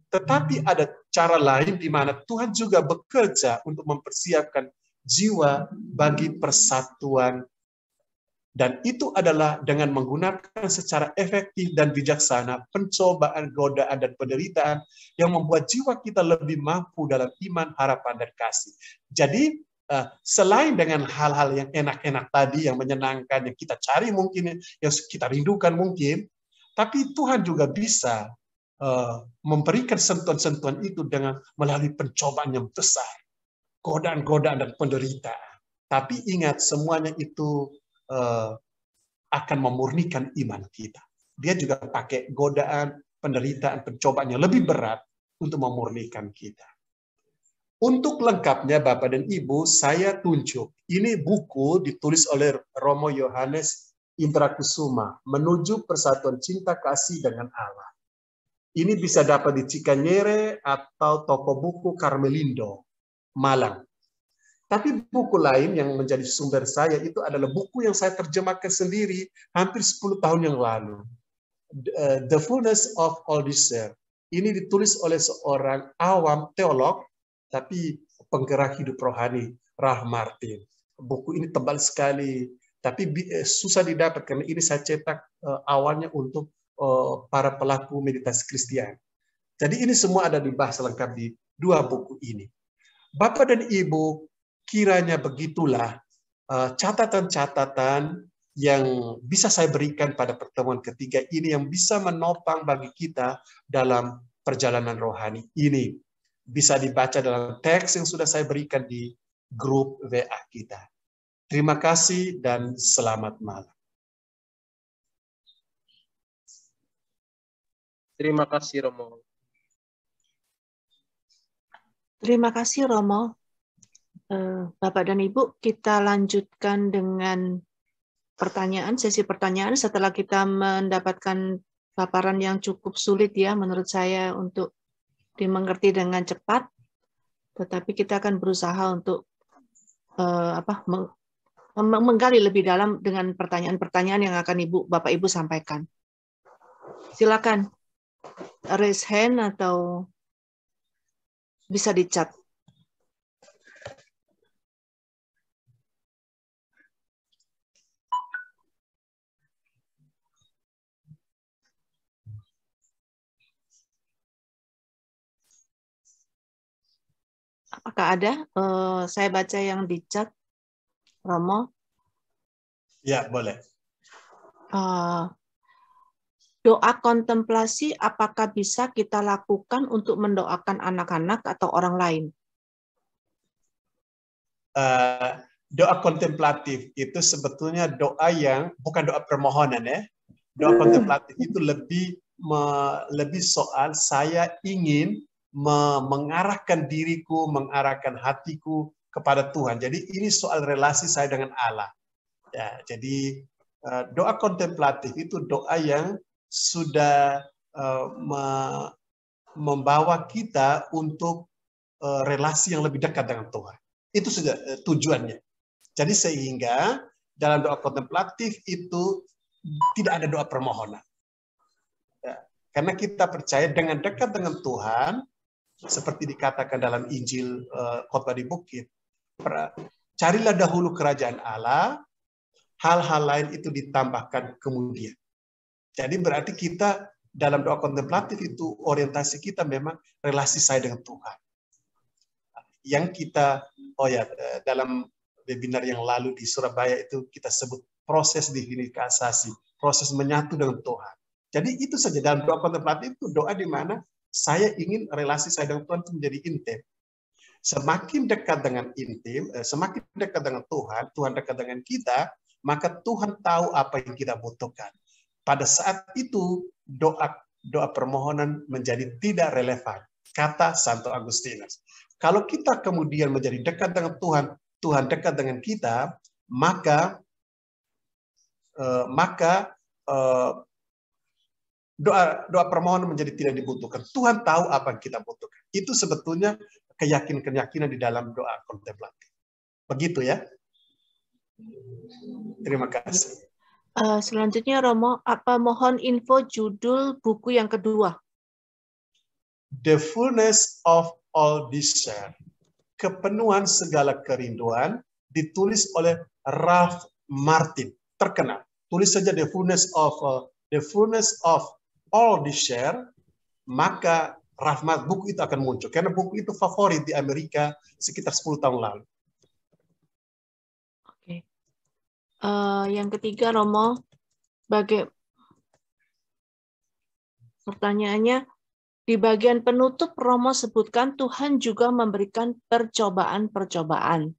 Tetapi ada cara lain di mana Tuhan juga bekerja untuk mempersiapkan jiwa bagi persatuan. Dan itu adalah dengan menggunakan secara efektif dan bijaksana pencobaan, godaan, dan penderitaan yang membuat jiwa kita lebih mampu dalam iman, harapan, dan kasih. Jadi, selain dengan hal-hal yang enak-enak tadi, yang menyenangkan, yang kita cari mungkin, yang kita rindukan mungkin, tapi Tuhan juga bisa memberikan sentuhan-sentuhan itu dengan melalui pencobaan yang besar, godaan-godaan dan penderitaan. Tapi ingat, semuanya itu akan memurnikan iman kita. Dia juga pakai godaan, penderitaan, pencobaan yang lebih berat untuk memurnikan kita. Untuk lengkapnya Bapak dan Ibu, saya tunjuk. Ini buku ditulis oleh Romo Yohanes Indrakusuma, Menuju Persatuan Cinta Kasih dengan Allah. Ini bisa dapat di Cikanyere atau toko buku Carmelindo, Malang. Tapi buku lain yang menjadi sumber saya itu adalah buku yang saya terjemahkan sendiri hampir 10 tahun yang lalu. The Fullness of All Desire. Ini ditulis oleh seorang awam teolog, tapi penggerak hidup rohani, Ralph Martin. Buku ini tebal sekali, tapi susah didapat karena ini saya cetak awalnya untuk para pelaku meditasi Kristiani. Jadi ini semua ada dibahas lengkap di dua buku ini. Bapak dan Ibu, kiranya begitulah catatan-catatan yang bisa saya berikan pada pertemuan ketiga ini yang bisa menopang bagi kita dalam perjalanan rohani ini. Bisa dibaca dalam teks yang sudah saya berikan di grup WA kita. Terima kasih dan selamat malam. Terima kasih, Romo. Terima kasih, Romo. Bapak dan Ibu, kita lanjutkan dengan sesi pertanyaan setelah kita mendapatkan paparan yang cukup sulit ya menurut saya untuk dimengerti dengan cepat, tetapi kita akan berusaha untuk menggali lebih dalam dengan pertanyaan-pertanyaan yang akan Bapak Ibu sampaikan. Silakan raise hand atau bisa di-chat. Apakah ada? Saya baca yang di-chat, Romo. Ya, boleh. Doa kontemplasi apakah bisa kita lakukan untuk mendoakan anak-anak atau orang lain? Doa kontemplatif itu sebetulnya doa yang bukan doa permohonan ya. Doa kontemplatif itu lebih soal saya ingin mengarahkan diriku, mengarahkan hatiku kepada Tuhan. Jadi ini soal relasi saya dengan Allah. Ya, jadi doa kontemplatif itu doa yang sudah membawa kita untuk relasi yang lebih dekat dengan Tuhan. Itu sudah tujuannya. Jadi sehingga dalam doa kontemplatif itu tidak ada doa permohonan. Ya, karena kita percaya dengan dekat dengan Tuhan, seperti dikatakan dalam Injil Khotbah di Bukit, carilah dahulu kerajaan Allah, hal-hal lain itu ditambahkan kemudian. Jadi berarti kita dalam doa kontemplatif itu orientasi kita memang relasi saya dengan Tuhan. Yang kita, dalam webinar yang lalu di Surabaya itu kita sebut proses divinifikasi, proses menyatu dengan Tuhan. Jadi itu saja dalam doa kontemplatif itu doa di mana saya ingin relasi saya dengan Tuhan itu menjadi intim. Semakin dekat dengan intim, semakin dekat dengan Tuhan, Tuhan dekat dengan kita, maka Tuhan tahu apa yang kita butuhkan. Pada saat itu doa permohonan menjadi tidak relevan, kata Santo Agustinus. Kalau kita kemudian menjadi dekat dengan Tuhan, Tuhan dekat dengan kita, maka doa permohonan menjadi tidak dibutuhkan. Tuhan tahu apa yang kita butuhkan. Itu sebetulnya keyakinan di dalam doa kontemplatif. Begitu ya. Terima kasih. Selanjutnya Romo, mohon info judul buku yang kedua. The Fullness of All Desire. Kepenuhan segala kerinduan, ditulis oleh Ralph Martin. Terkenal. Tulis saja The Fullness of All Desire, maka Ralph Martin buku itu akan muncul. Karena buku itu favorit di Amerika sekitar 10 tahun lalu. Yang ketiga, Romo, pertanyaannya, di bagian penutup Romo sebutkan Tuhan juga memberikan percobaan-percobaan.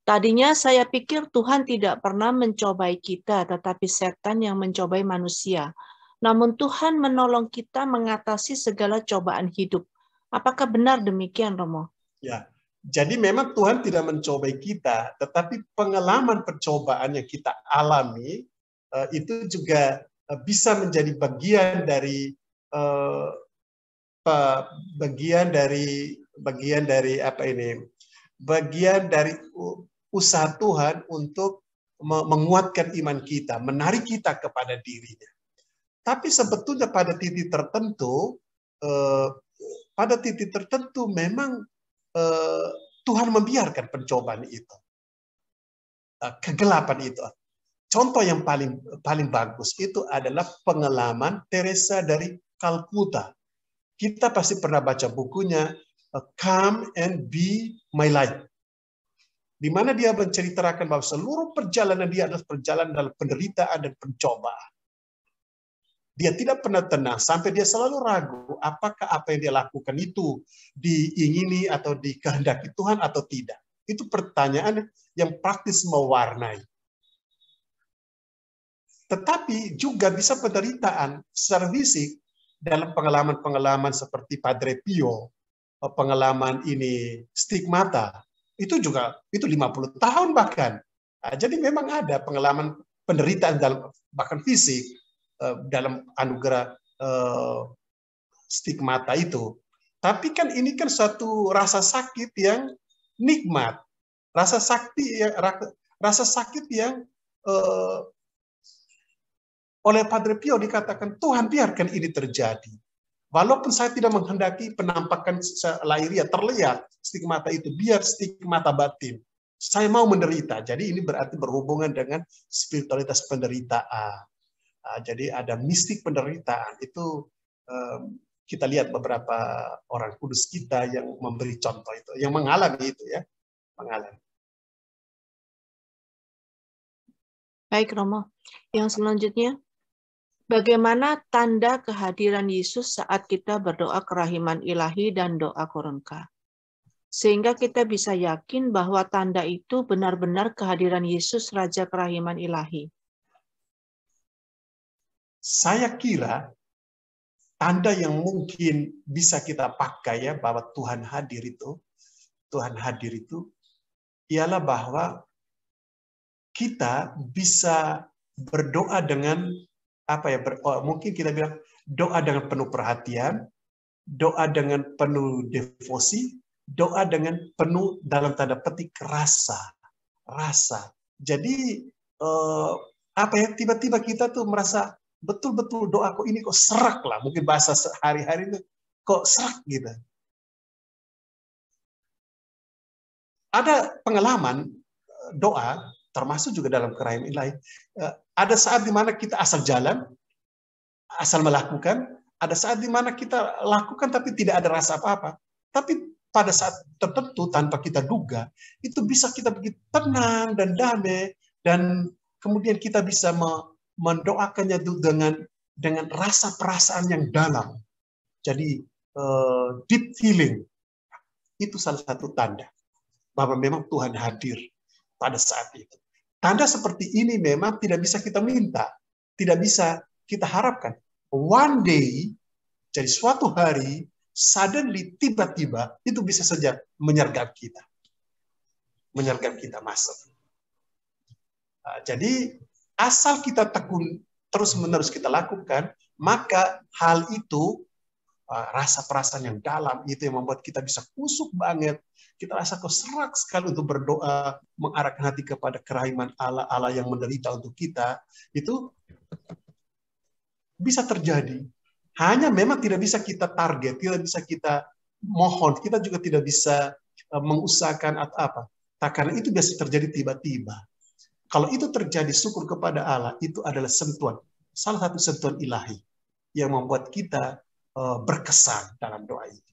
Tadinya saya pikir Tuhan tidak pernah mencobai kita, tetapi setan yang mencobai manusia. Namun Tuhan menolong kita mengatasi segala cobaan hidup. Apakah benar demikian, Romo? Ya. Jadi memang Tuhan tidak mencobai kita, tetapi pengalaman percobaan yang kita alami itu juga bisa menjadi bagian dari usaha Tuhan untuk menguatkan iman kita, menarik kita kepada dirinya. Tapi sebetulnya pada titik tertentu pada titik tertentu memang Tuhan membiarkan pencobaan itu, kegelapan itu. Contoh yang paling bagus itu adalah pengalaman Teresa dari Kalkuta. Kita pasti pernah baca bukunya Come and Be My Light, di mana dia menceritakan bahwa seluruh perjalanan dia adalah perjalanan dalam penderitaan dan pencobaan. Dia tidak pernah tenang sampai dia selalu ragu apakah apa yang dia lakukan itu diingini atau dikehendaki Tuhan atau tidak. Itu pertanyaan yang praktis mewarnai. Tetapi juga bisa penderitaan secara fisik dalam pengalaman-pengalaman seperti Padre Pio, pengalaman ini stigmata, itu juga itu 50 tahun bahkan. Nah, jadi memang ada pengalaman penderitaan dalam bahkan fisik dalam anugerah stigmata itu. Tapi kan ini kan suatu rasa sakit yang nikmat, rasa sakit yang oleh Padre Pio dikatakan, Tuhan biarkan ini terjadi. Walaupun saya tidak menghendaki penampakan lahiriah terlihat stigmata itu, biar stigmata batin. Saya mau menderita. Jadi ini berarti berhubungan dengan spiritualitas penderitaan. Jadi ada mistik penderitaan. Itu kita lihat beberapa orang kudus kita yang memberi contoh itu, yang mengalami itu ya, mengalami. Baik Romo, yang selanjutnya. Bagaimana tanda kehadiran Yesus saat kita berdoa kerahiman ilahi dan doa koronka? Sehingga kita bisa yakin bahwa tanda itu benar-benar kehadiran Yesus Raja kerahiman ilahi. Saya kira tanda yang mungkin bisa kita pakai ya bahwa Tuhan hadir itu ialah bahwa kita bisa berdoa dengan mungkin kita bilang doa dengan penuh perhatian, doa dengan penuh devosi, doa dengan penuh dalam tanda petik rasa. Jadi tiba-tiba kita tuh merasa betul-betul doaku ini kok serak lah, mungkin bahasa sehari-hari itu kok serak gitu. Ada pengalaman doa termasuk juga dalam kerahiman ilahi. Ada saat di mana kita asal jalan, asal melakukan, ada saat di mana kita lakukan tapi tidak ada rasa apa-apa. Tapi pada saat tertentu tanpa kita duga, itu bisa kita begitu tenang dan damai, dan kemudian kita bisa mendoakannya dengan rasa perasaan yang dalam. Jadi deep feeling, itu salah satu tanda bahwa memang Tuhan hadir pada saat itu. Tanda seperti ini memang tidak bisa kita minta, tidak bisa kita harapkan. One day, jadi suatu hari, suddenly, tiba-tiba, itu bisa saja menyergap kita. Menyergap kita masuk. Jadi, asal kita tekun, terus-menerus kita lakukan, maka hal itu, rasa perasaan yang dalam, itu yang membuat kita bisa kusuk banget. Kita rasa kok serak sekali untuk berdoa, mengarahkan hati kepada kerahiman Allah, Allah yang menderita untuk kita, itu bisa terjadi. Hanya memang tidak bisa kita target, tidak bisa kita mohon, kita juga tidak bisa mengusahakan atau apa. Karena itu biasa terjadi tiba-tiba. Kalau itu terjadi, syukur kepada Allah, itu adalah sentuhan, salah satu sentuhan ilahi yang membuat kita berkesan dalam doa itu.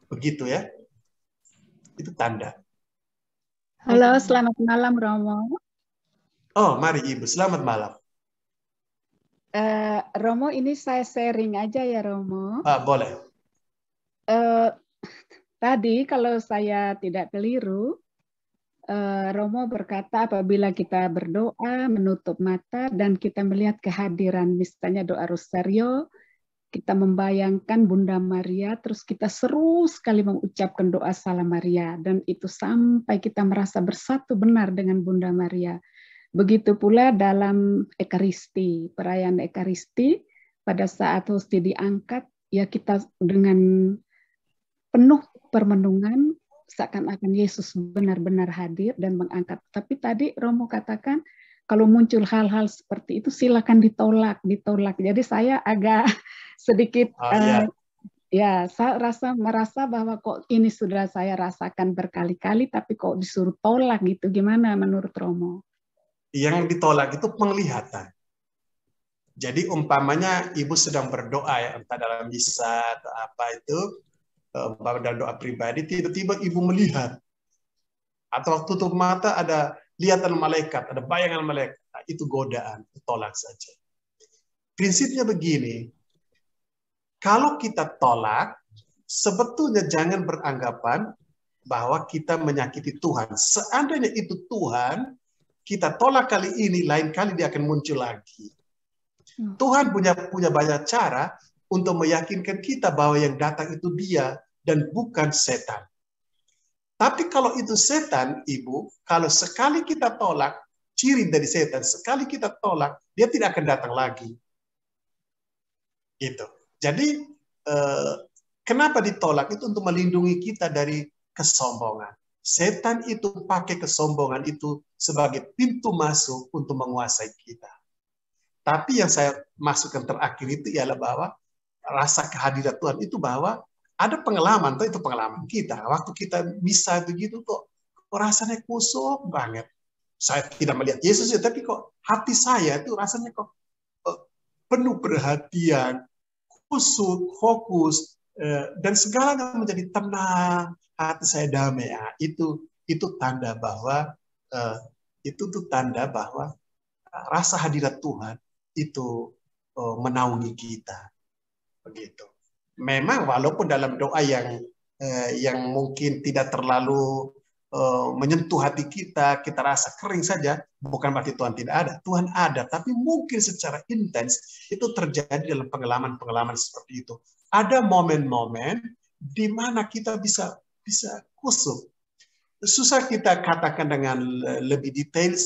Begitu ya. Itu tanda. Halo, selamat malam Romo. Oh, mari Ibu, selamat malam. Romo, ini saya sharing aja ya Romo. Boleh. Tadi kalau saya tidak keliru, Romo berkata apabila kita berdoa, menutup mata, dan kita melihat kehadiran, misalnya doa Rosario, kita membayangkan Bunda Maria, terus kita seru sekali mengucapkan doa Salam Maria, dan itu sampai kita merasa bersatu benar dengan Bunda Maria. Begitu pula dalam Ekaristi, perayaan Ekaristi, pada saat hosti diangkat, ya kita dengan penuh permenungan, seakan-akan Yesus benar-benar hadir dan mengangkat. Tapi tadi Romo katakan, kalau muncul hal-hal seperti itu silakan ditolak. Jadi saya agak sedikit Ya, ya, saya merasa bahwa kok ini sudah saya rasakan berkali-kali, tapi kok disuruh tolak gitu. Gimana menurut Romo? yang ditolak itu penglihatan. Jadi umpamanya ibu sedang berdoa ya, entah dalam misa atau apa itu, umpama dalam doa pribadi, tiba-tiba ibu melihat, atau tutup mata ada lihatan malaikat, ada bayangan malaikat, nah, itu godaan, tolak saja. Prinsipnya begini, kalau kita tolak, sebetulnya jangan beranggapan bahwa kita menyakiti Tuhan. Seandainya itu Tuhan, kita tolak kali ini, lain kali dia akan muncul lagi. Tuhan punya banyak cara untuk meyakinkan kita bahwa yang datang itu dia dan bukan setan. Tapi kalau itu setan, Ibu, kalau sekali kita tolak, ciri dari setan, sekali kita tolak, dia tidak akan datang lagi. Gitu. Jadi, kenapa ditolak? Itu untuk melindungi kita dari kesombongan. Setan itu pakai kesombongan itu sebagai pintu masuk untuk menguasai kita. Tapi yang saya masukkan terakhir itu ialah bahwa rasa kehadiran Tuhan itu bahwa ada pengalaman, itu pengalaman kita. Waktu kita bisa begitu kok rasanya kusuk banget. Saya tidak melihat Yesus ya, tapi kok hati saya itu rasanya kok penuh perhatian, kusuk, fokus, dan segalanya menjadi tenang, hati saya damai. Ya, itu tanda bahwa rasa hadirat Tuhan itu menaungi kita, begitu. Memang walaupun dalam doa yang mungkin tidak terlalu menyentuh hati kita, kita rasa kering saja, bukan berarti Tuhan tidak ada. Tuhan ada, tapi mungkin secara intens itu terjadi dalam pengalaman-pengalaman seperti itu. Ada momen-momen di mana kita bisa kusuk. Susah kita katakan dengan lebih detail.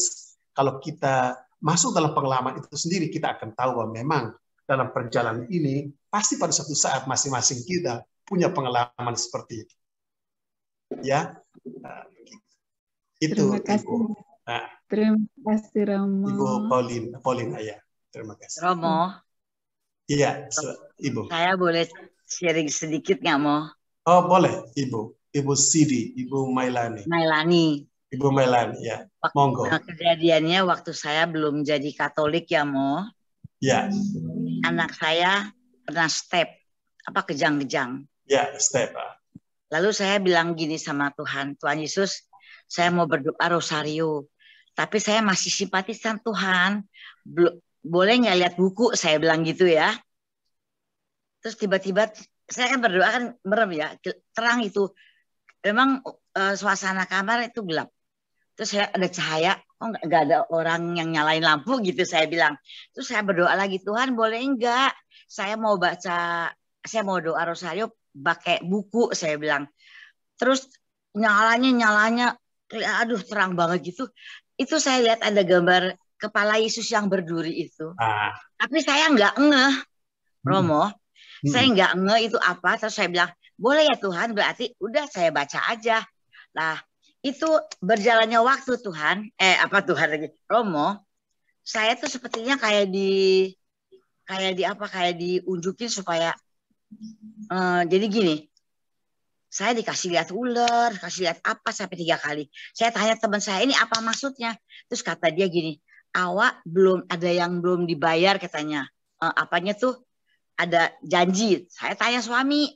Kalau kita masuk dalam pengalaman itu sendiri, kita akan tahu bahwa memang dalam perjalanan ini pasti pada suatu saat masing-masing kita punya pengalaman seperti itu. Ya, itu. Terima kasih. Ibu. Nah, Terima kasih Romo. Ibu Pauline Ayah. Terima kasih. Romo. Iya, Ibu. Saya boleh sharing sedikit nggak, Mo? Oh, boleh, Ibu. Ibu Sidi, Ibu Mailani. Ibu Mailani, ya. Monggo. Nah, kejadiannya waktu saya belum jadi Katolik ya, Mo. Ya. Anak saya pernah step, kejang-kejang. Ya, step. Lalu saya bilang gini sama Tuhan, Tuhan Yesus, saya mau berdoa rosario, tapi saya masih simpatisan Tuhan. Boleh nggak lihat buku? Saya bilang gitu ya. Terus tiba-tiba saya kan berdoa kan merem ya, terang itu. Memang suasana kamar itu gelap. Terus saya ada cahaya, nggak ada orang yang nyalain lampu gitu saya bilang. Terus saya berdoa lagi, Tuhan boleh enggak? Saya mau doa rosario pakai buku, saya bilang. Terus nyalanya, aduh terang banget gitu. Itu saya lihat ada gambar kepala Yesus yang berduri itu. Tapi saya nggak ngeh, Romo. Saya nggak ngeh itu apa. Terus saya bilang, boleh ya Tuhan, berarti udah saya baca aja. Nah, itu berjalannya waktu Tuhan, Romo, saya tuh sepertinya kayak diunjukin supaya jadi gini, saya dikasih lihat ular, kasih lihat apa sampai 3 kali. Saya tanya teman saya, ini apa maksudnya? Terus kata dia gini, awak belum ada yang belum dibayar katanya. Apanya tuh ada janji. Saya tanya suami,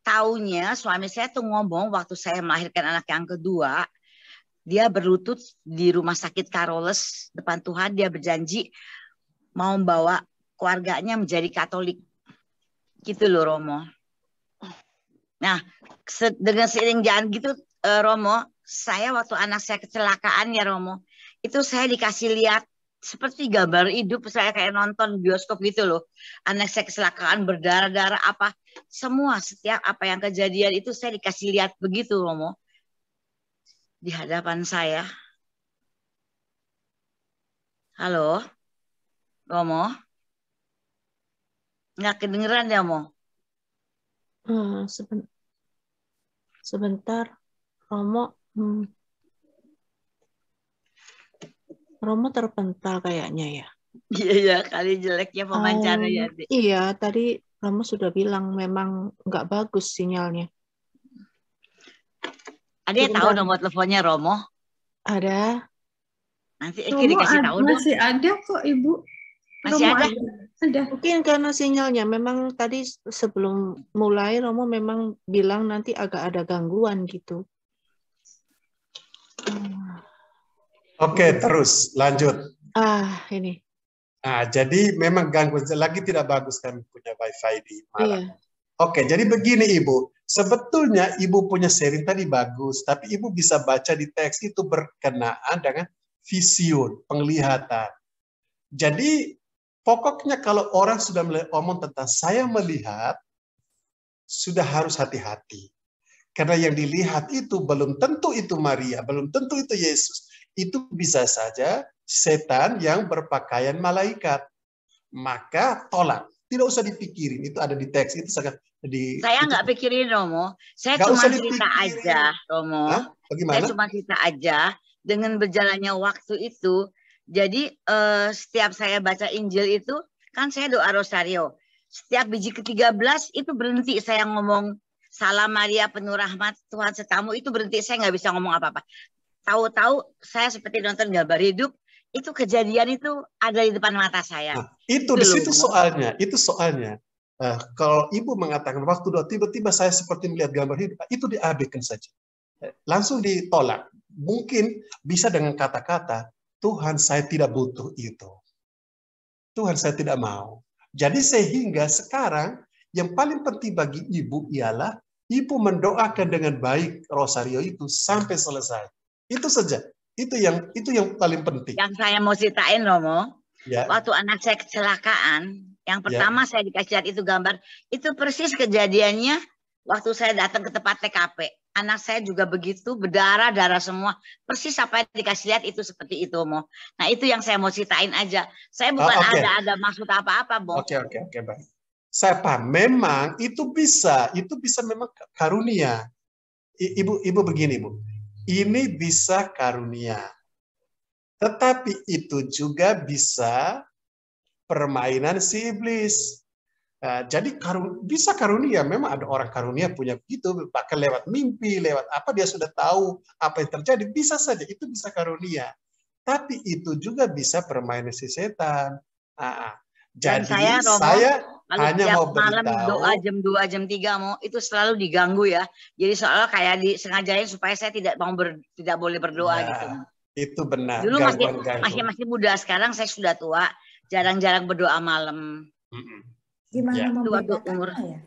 taunya suami saya tuh ngomong waktu saya melahirkan anak yang kedua, dia berlutut di rumah sakit Carolus depan Tuhan, dia berjanji mau membawa keluarganya menjadi Katolik. Gitu loh Romo. Nah, dengan seiring jalan gitu Romo, saya waktu anak saya kecelakaan ya Romo, itu saya dikasih lihat seperti gambar hidup, saya kayak nonton bioskop gitu loh. Anak saya kecelakaan berdarah-darah apa, semua setiap apa yang kejadian itu saya dikasih lihat begitu Romo. Di hadapan saya. Halo? Romo? Nggak kedengeran ya Mo? Sebentar, Romo. Romo terpental kayaknya ya. Iya ya, kali jeleknya pemancarnya ya, Dek. Iya, tadi Romo sudah bilang memang nggak bagus sinyalnya. Ada yang tahu Sebentar. nomor teleponnya Romo? Ada. Nanti Eki Romo dikasih tahu dong. masih ada kok Ibu. Masih Romo ada? Ada. Mungkin karena sinyalnya memang tadi sebelum mulai Romo memang bilang nanti agak ada gangguan gitu. Oke, terus lanjut. Ini. Nah, jadi memang gangguan lagi tidak bagus kami punya wifi di Malang. Iya. Oke, jadi begini Ibu. Sebetulnya Ibu punya sharing tadi bagus, tapi Ibu bisa baca di teks itu berkenaan dengan vision, penglihatan. Jadi pokoknya kalau orang sudah ngomong tentang saya melihat, sudah harus hati-hati. Karena yang dilihat itu belum tentu itu Maria, belum tentu itu Yesus. Itu bisa saja setan yang berpakaian malaikat. Maka tolak. Tidak usah dipikirin. Itu ada di teks. Itu sangat Saya nggak pikirin Romo. Saya Nggak cuma usah cerita dipikirin. aja, Romo. Hah? Bagaimana? Saya cuma cerita aja dengan berjalannya waktu itu. Jadi setiap saya baca Injil itu, kan saya doa rosario. Setiap biji ke-13 itu berhenti saya ngomong Salam Maria penuh rahmat Tuhan sertamu, itu berhenti, saya nggak bisa ngomong apa-apa. Tahu-tahu saya seperti nonton gambar hidup, itu kejadian itu ada di depan mata saya. Nah, itu di situ soalnya. Itu soalnya. Kalau Ibu mengatakan waktu doa tiba-tiba saya seperti melihat gambar hidup, itu diabaikan saja. Langsung ditolak. Mungkin bisa dengan kata-kata, Tuhan saya tidak butuh itu. Tuhan saya tidak mau. Jadi sehingga sekarang yang paling penting bagi Ibu ialah Ibu mendoakan dengan baik rosario itu sampai selesai. Itu saja. Itu yang paling penting. Yang saya mau ceritain Romo, Ya. waktu anak saya kecelakaan, yang pertama saya dikasih lihat itu gambar, itu persis kejadiannya waktu saya datang ke tempat TKP. Anak saya juga begitu, berdarah-darah semua. Persis apa yang dikasih lihat itu seperti itu, Mo. Nah, itu yang saya mau ceritain aja. Saya bukan ada maksud apa-apa, Mo. Oke, baik. Saya paham. Memang itu bisa memang karunia. Ibu begini, Bu. Ini bisa karunia. Tetapi itu juga bisa permainan si iblis. Jadi bisa karunia. Memang ada orang karunia punya begitu, bahkan lewat mimpi, lewat apa dia sudah tahu apa yang terjadi. Bisa saja, itu bisa karunia. Tapi itu juga bisa permainan si setan. Jadi saya, Romo, saya hanya mau malam beritahu. doa jam 2, jam 3 Mo, itu selalu diganggu ya. Jadi soalnya kayak disengajain supaya saya tidak boleh berdoa gitu. Itu benar. Dulu masih muda, sekarang saya sudah tua, jarang-jarang berdoa malam. Gimana umur. ya?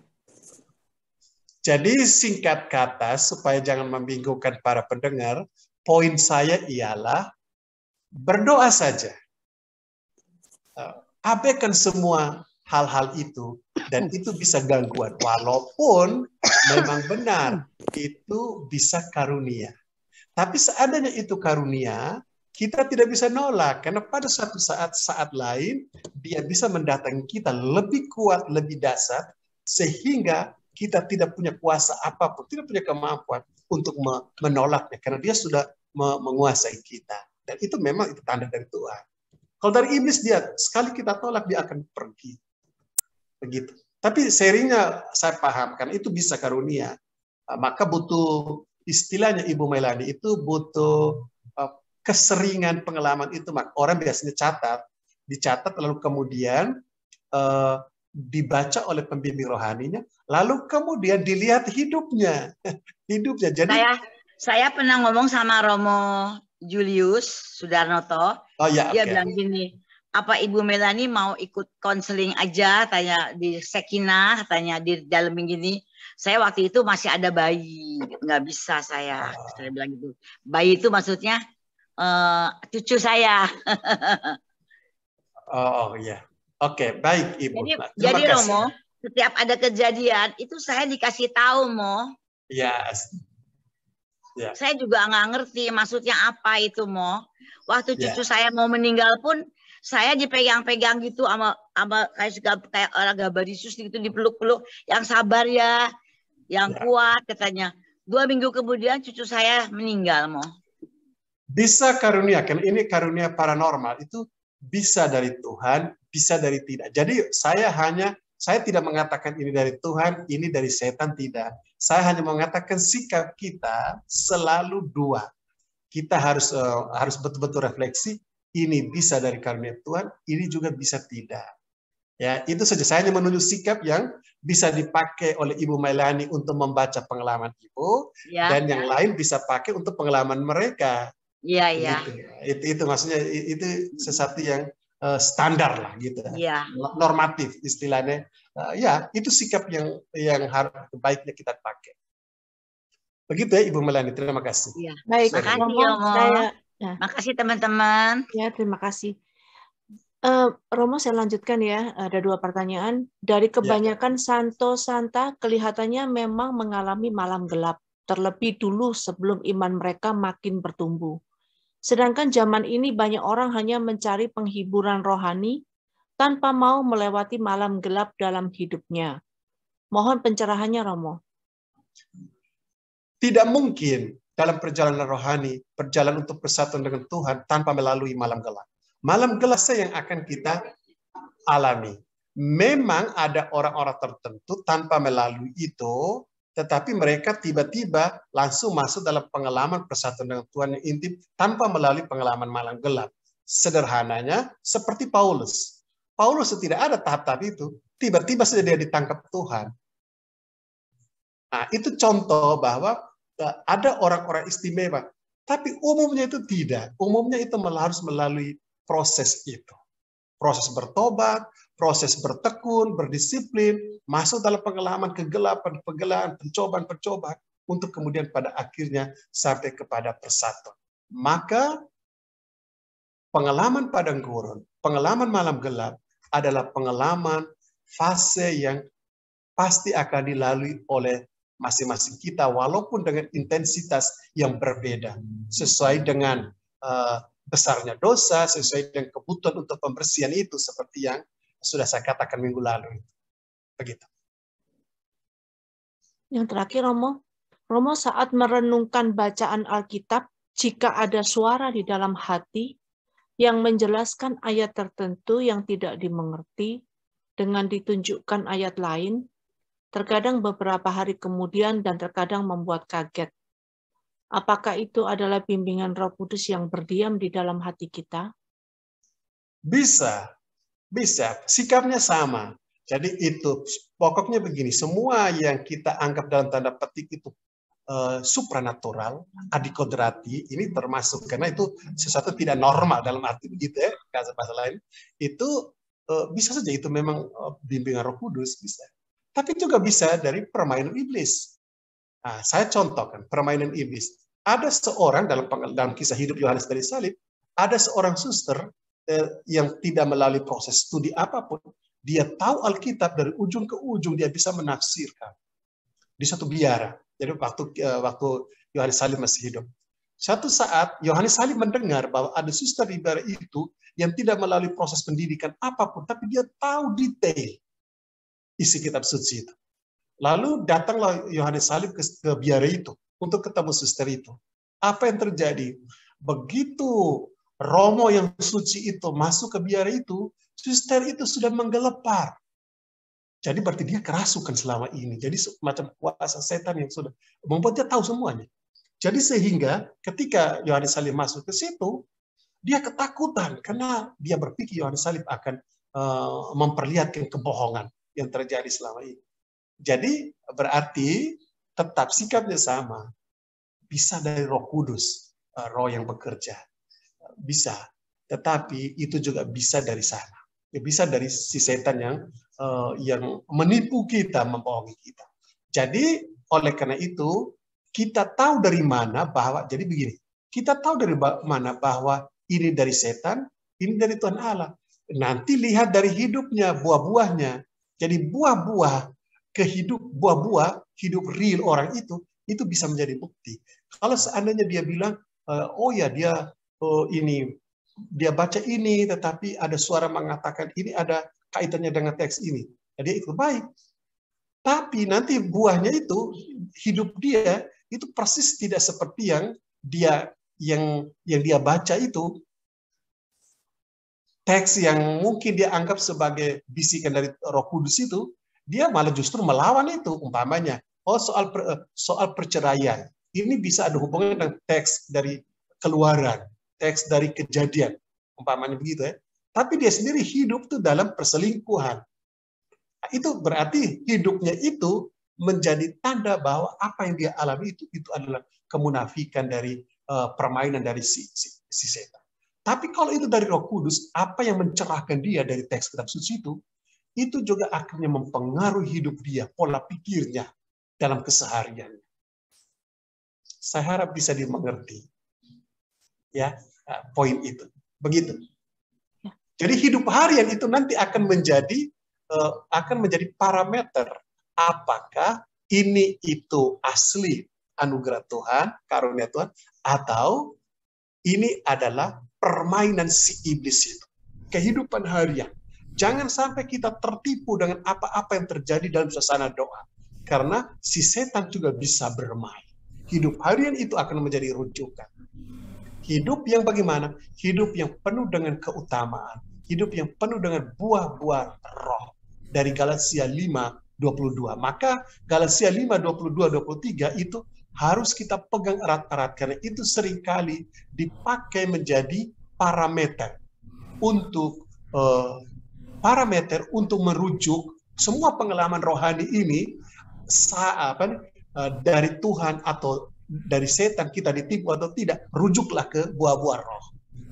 Jadi singkat kata supaya jangan membingungkan para pendengar, poin saya ialah berdoa saja. Abaikan semua hal-hal itu dan itu bisa gangguan. Walaupun memang benar itu bisa karunia. Tapi seandainya itu karunia, kita tidak bisa nolak. Karena pada suatu saat lain, dia bisa mendatangi kita lebih kuat, lebih dasar, sehingga kita tidak punya kuasa apapun, tidak punya kemampuan untuk menolaknya. Karena dia sudah menguasai kita. Dan itu memang itu tanda dari Tuhan. Kalau dari iblis, dia sekali kita tolak, dia akan pergi. Begitu. Tapi seringnya saya paham, karena itu bisa karunia. Maka butuh, istilahnya Ibu Melani, itu butuh keseringan pengalaman itu. Orang biasanya dicatat lalu kemudian dibaca oleh pembimbing rohaninya, lalu kemudian dilihat hidupnya. Jadi saya pernah ngomong sama Romo Julius Sudarnoto. Dia bilang gini, apa Ibu Melani mau ikut konseling aja, tanya di Sekinah, tanya di dalam gini. Saya waktu itu masih ada bayi, nggak bisa saya bilang gitu. Bayi itu maksudnya cucu saya. Iya. Oke, baik Ibu. Jadi Romo, setiap ada kejadian itu saya dikasih tahu, Mo. Yes. Yeah. Saya juga nggak ngerti maksudnya apa itu, Mo. Waktu cucu saya mau meninggal pun saya dipegang-pegang gitu sama kayak orang Gabarisus gitu, dipeluk-peluk, yang sabar ya, yang kuat katanya. 2 minggu kemudian cucu saya meninggal, Mo. Bisa karunia, karena ini karunia paranormal, itu bisa dari Tuhan, bisa dari tidak. Jadi saya tidak mengatakan ini dari Tuhan, ini dari setan, tidak. Saya hanya mengatakan sikap kita selalu dua. Kita harus betul-betul refleksi, ini bisa dari karunia Tuhan, ini juga bisa tidak. Ya, itu saja. Saya hanya menunjuk sikap yang bisa dipakai oleh Ibu Mailani untuk membaca pengalaman Ibu, dan yang lain bisa pakai untuk pengalaman mereka. Iya. Itu maksudnya itu sesuatu yang standar lah gitu. Iya. Normatif istilahnya. Ya, itu sikap yang harus baiknya kita pakai. Begitu ya Ibu Melani, terima kasih. Iya. Baik, Makasih Romo, Romo. Makasih teman-teman. Ya, terima kasih. Romo, saya lanjutkan ya. Ada 2 pertanyaan. Dari kebanyakan Santo Santa, kelihatannya memang mengalami malam gelap, terlebih dulu sebelum iman mereka makin bertumbuh. Sedangkan zaman ini banyak orang hanya mencari penghiburan rohani tanpa mau melewati malam gelap dalam hidupnya. Mohon pencerahannya, Romo. Tidak mungkin dalam perjalanan rohani, perjalanan untuk persatuan dengan Tuhan tanpa melalui malam gelap. Malam gelap yang akan kita alami. Memang ada orang-orang tertentu tanpa melalui itu, tetapi mereka tiba-tiba langsung masuk dalam pengalaman persatuan dengan Tuhan yang intim tanpa melalui pengalaman malam gelap. Sederhananya seperti Paulus. Paulus tidak ada tahap-tahap itu. Tiba-tiba saja dia ditangkap Tuhan. Nah, itu contoh bahwa ada orang-orang istimewa. Tapi umumnya itu tidak. Umumnya itu harus melalui proses itu. Proses bertobat, proses bertekun, berdisiplin, masuk dalam pengalaman kegelapan, pencobaan, untuk kemudian pada akhirnya sampai kepada persatuan. Maka pengalaman padang gurun, pengalaman malam gelap adalah pengalaman fase yang pasti akan dilalui oleh masing-masing kita, walaupun dengan intensitas yang berbeda, sesuai dengan besarnya dosa, sesuai dengan kebutuhan untuk pembersihan itu, seperti yang sudah saya katakan minggu lalu. Begitu. Yang terakhir, Romo saat merenungkan bacaan Alkitab, jika ada suara di dalam hati yang menjelaskan ayat tertentu yang tidak dimengerti dengan ditunjukkan ayat lain, terkadang beberapa hari kemudian dan terkadang membuat kaget. Apakah itu adalah bimbingan Roh Kudus yang berdiam di dalam hati kita? Bisa. Sikapnya sama. Jadi itu pokoknya begini, semua yang kita anggap dalam tanda petik itu supranatural, adikodrati, ini termasuk, karena itu sesuatu tidak normal dalam arti begitu ya, bahasa lain, itu bisa saja itu memang bimbingan Roh Kudus, bisa. Tapi juga bisa dari permainan iblis. Nah, saya contohkan permainan iblis. Ada seorang dalam kisah hidup Yohanes dari Salib, ada seorang suster yang tidak melalui proses studi apapun, dia tahu Alkitab dari ujung ke ujung, dia bisa menafsirkan di satu biara. Jadi waktu Yohanes Salib masih hidup. Suatu saat Yohanes Salib mendengar bahwa ada suster di biara itu yang tidak melalui proses pendidikan apapun, tapi dia tahu detail isi kitab suci itu. Lalu datanglah Yohanes Salib ke biara itu untuk ketemu suster itu. Apa yang terjadi? Begitu Romo yang suci itu masuk ke biara itu, suster itu sudah menggelepar. Jadi berarti dia kerasukan selama ini. Jadi semacam kuasa setan yang sudah membuat dia tahu semuanya. Jadi sehingga ketika Yohanes Salib masuk ke situ, dia ketakutan karena dia berpikir Yohanes Salib akan memperlihatkan kebohongan yang terjadi selama ini. Jadi berarti tetap sikapnya sama. Bisa dari Roh Kudus, Roh yang bekerja. Bisa. Tetapi itu juga bisa dari sana. Bisa dari si setan yang menipu kita, membohongi kita. Jadi oleh karena itu kita tahu dari mana bahwa, jadi begini, kita tahu dari mana bahwa ini dari setan, ini dari Tuhan Allah. Nanti lihat dari hidupnya, buah-buahnya. Jadi buah-buah hidup real orang itu bisa menjadi bukti. Kalau seandainya dia bilang, oh ya dia baca ini, tetapi ada suara mengatakan ini ada kaitannya dengan teks ini. Jadi itu baik. Tapi nanti buahnya itu, hidup dia, itu persis tidak seperti yang dia yang dia baca itu teks yang mungkin dia anggap sebagai bisikan dari Roh Kudus itu, dia malah justru melawan itu. Umpamanya, soal perceraian, ini bisa ada hubungan dengan teks dari Keluaran, teks dari Kejadian, umpamanya begitu ya. Tapi dia sendiri hidup tuh dalam perselingkuhan. Nah, itu berarti hidupnya itu menjadi tanda bahwa apa yang dia alami itu adalah kemunafikan dari permainan dari si setan. Tapi kalau itu dari Roh Kudus, apa yang mencerahkan dia dari teks kitab suci itu juga akhirnya mempengaruhi hidup dia, pola pikirnya dalam kesehariannya. Saya harap bisa dimengerti. Ya, poin itu. Begitu. Jadi hidup harian itu nanti akan menjadi parameter apakah ini itu asli anugerah Tuhan, karunia Tuhan, atau ini adalah permainan si iblis itu. Kehidupan harian. Jangan sampai kita tertipu dengan apa-apa yang terjadi dalam suasana doa. Karena si setan juga bisa bermain. Hidup harian itu akan menjadi rujukan. Hidup yang bagaimana? Hidup yang penuh dengan keutamaan. Hidup yang penuh dengan buah-buah roh. Dari Galatia 5:22. Maka Galatia 5:22-23 itu harus kita pegang erat-erat. Karena itu seringkali dipakai menjadi parameter untuk merujuk semua pengalaman rohani ini dari Tuhan atau dari setan kita ditipu atau tidak, rujuklah ke buah-buah roh.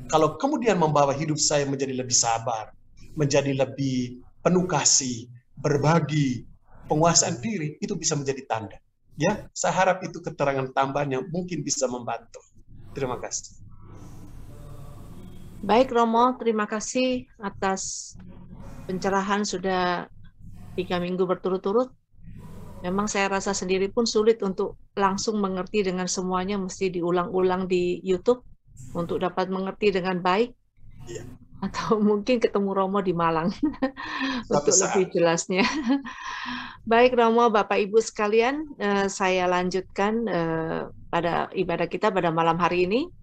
Kalau kemudian membawa hidup saya menjadi lebih sabar, menjadi lebih penuh kasih, berbagi, penguasaan diri, itu bisa menjadi tanda. Ya, saya harap itu keterangan tambahan yang mungkin bisa membantu. Terima kasih. Baik Romo, terima kasih atas pencerahan sudah 3 minggu berturut-turut. Memang saya rasa sendiri pun sulit untuk langsung mengerti dengan semuanya, mesti diulang-ulang di YouTube untuk dapat mengerti dengan baik. Ya. Atau mungkin ketemu Romo di Malang untuk saat. lebih jelasnya. Baik Romo, Bapak Ibu sekalian, saya lanjutkan pada ibadah kita pada malam hari ini.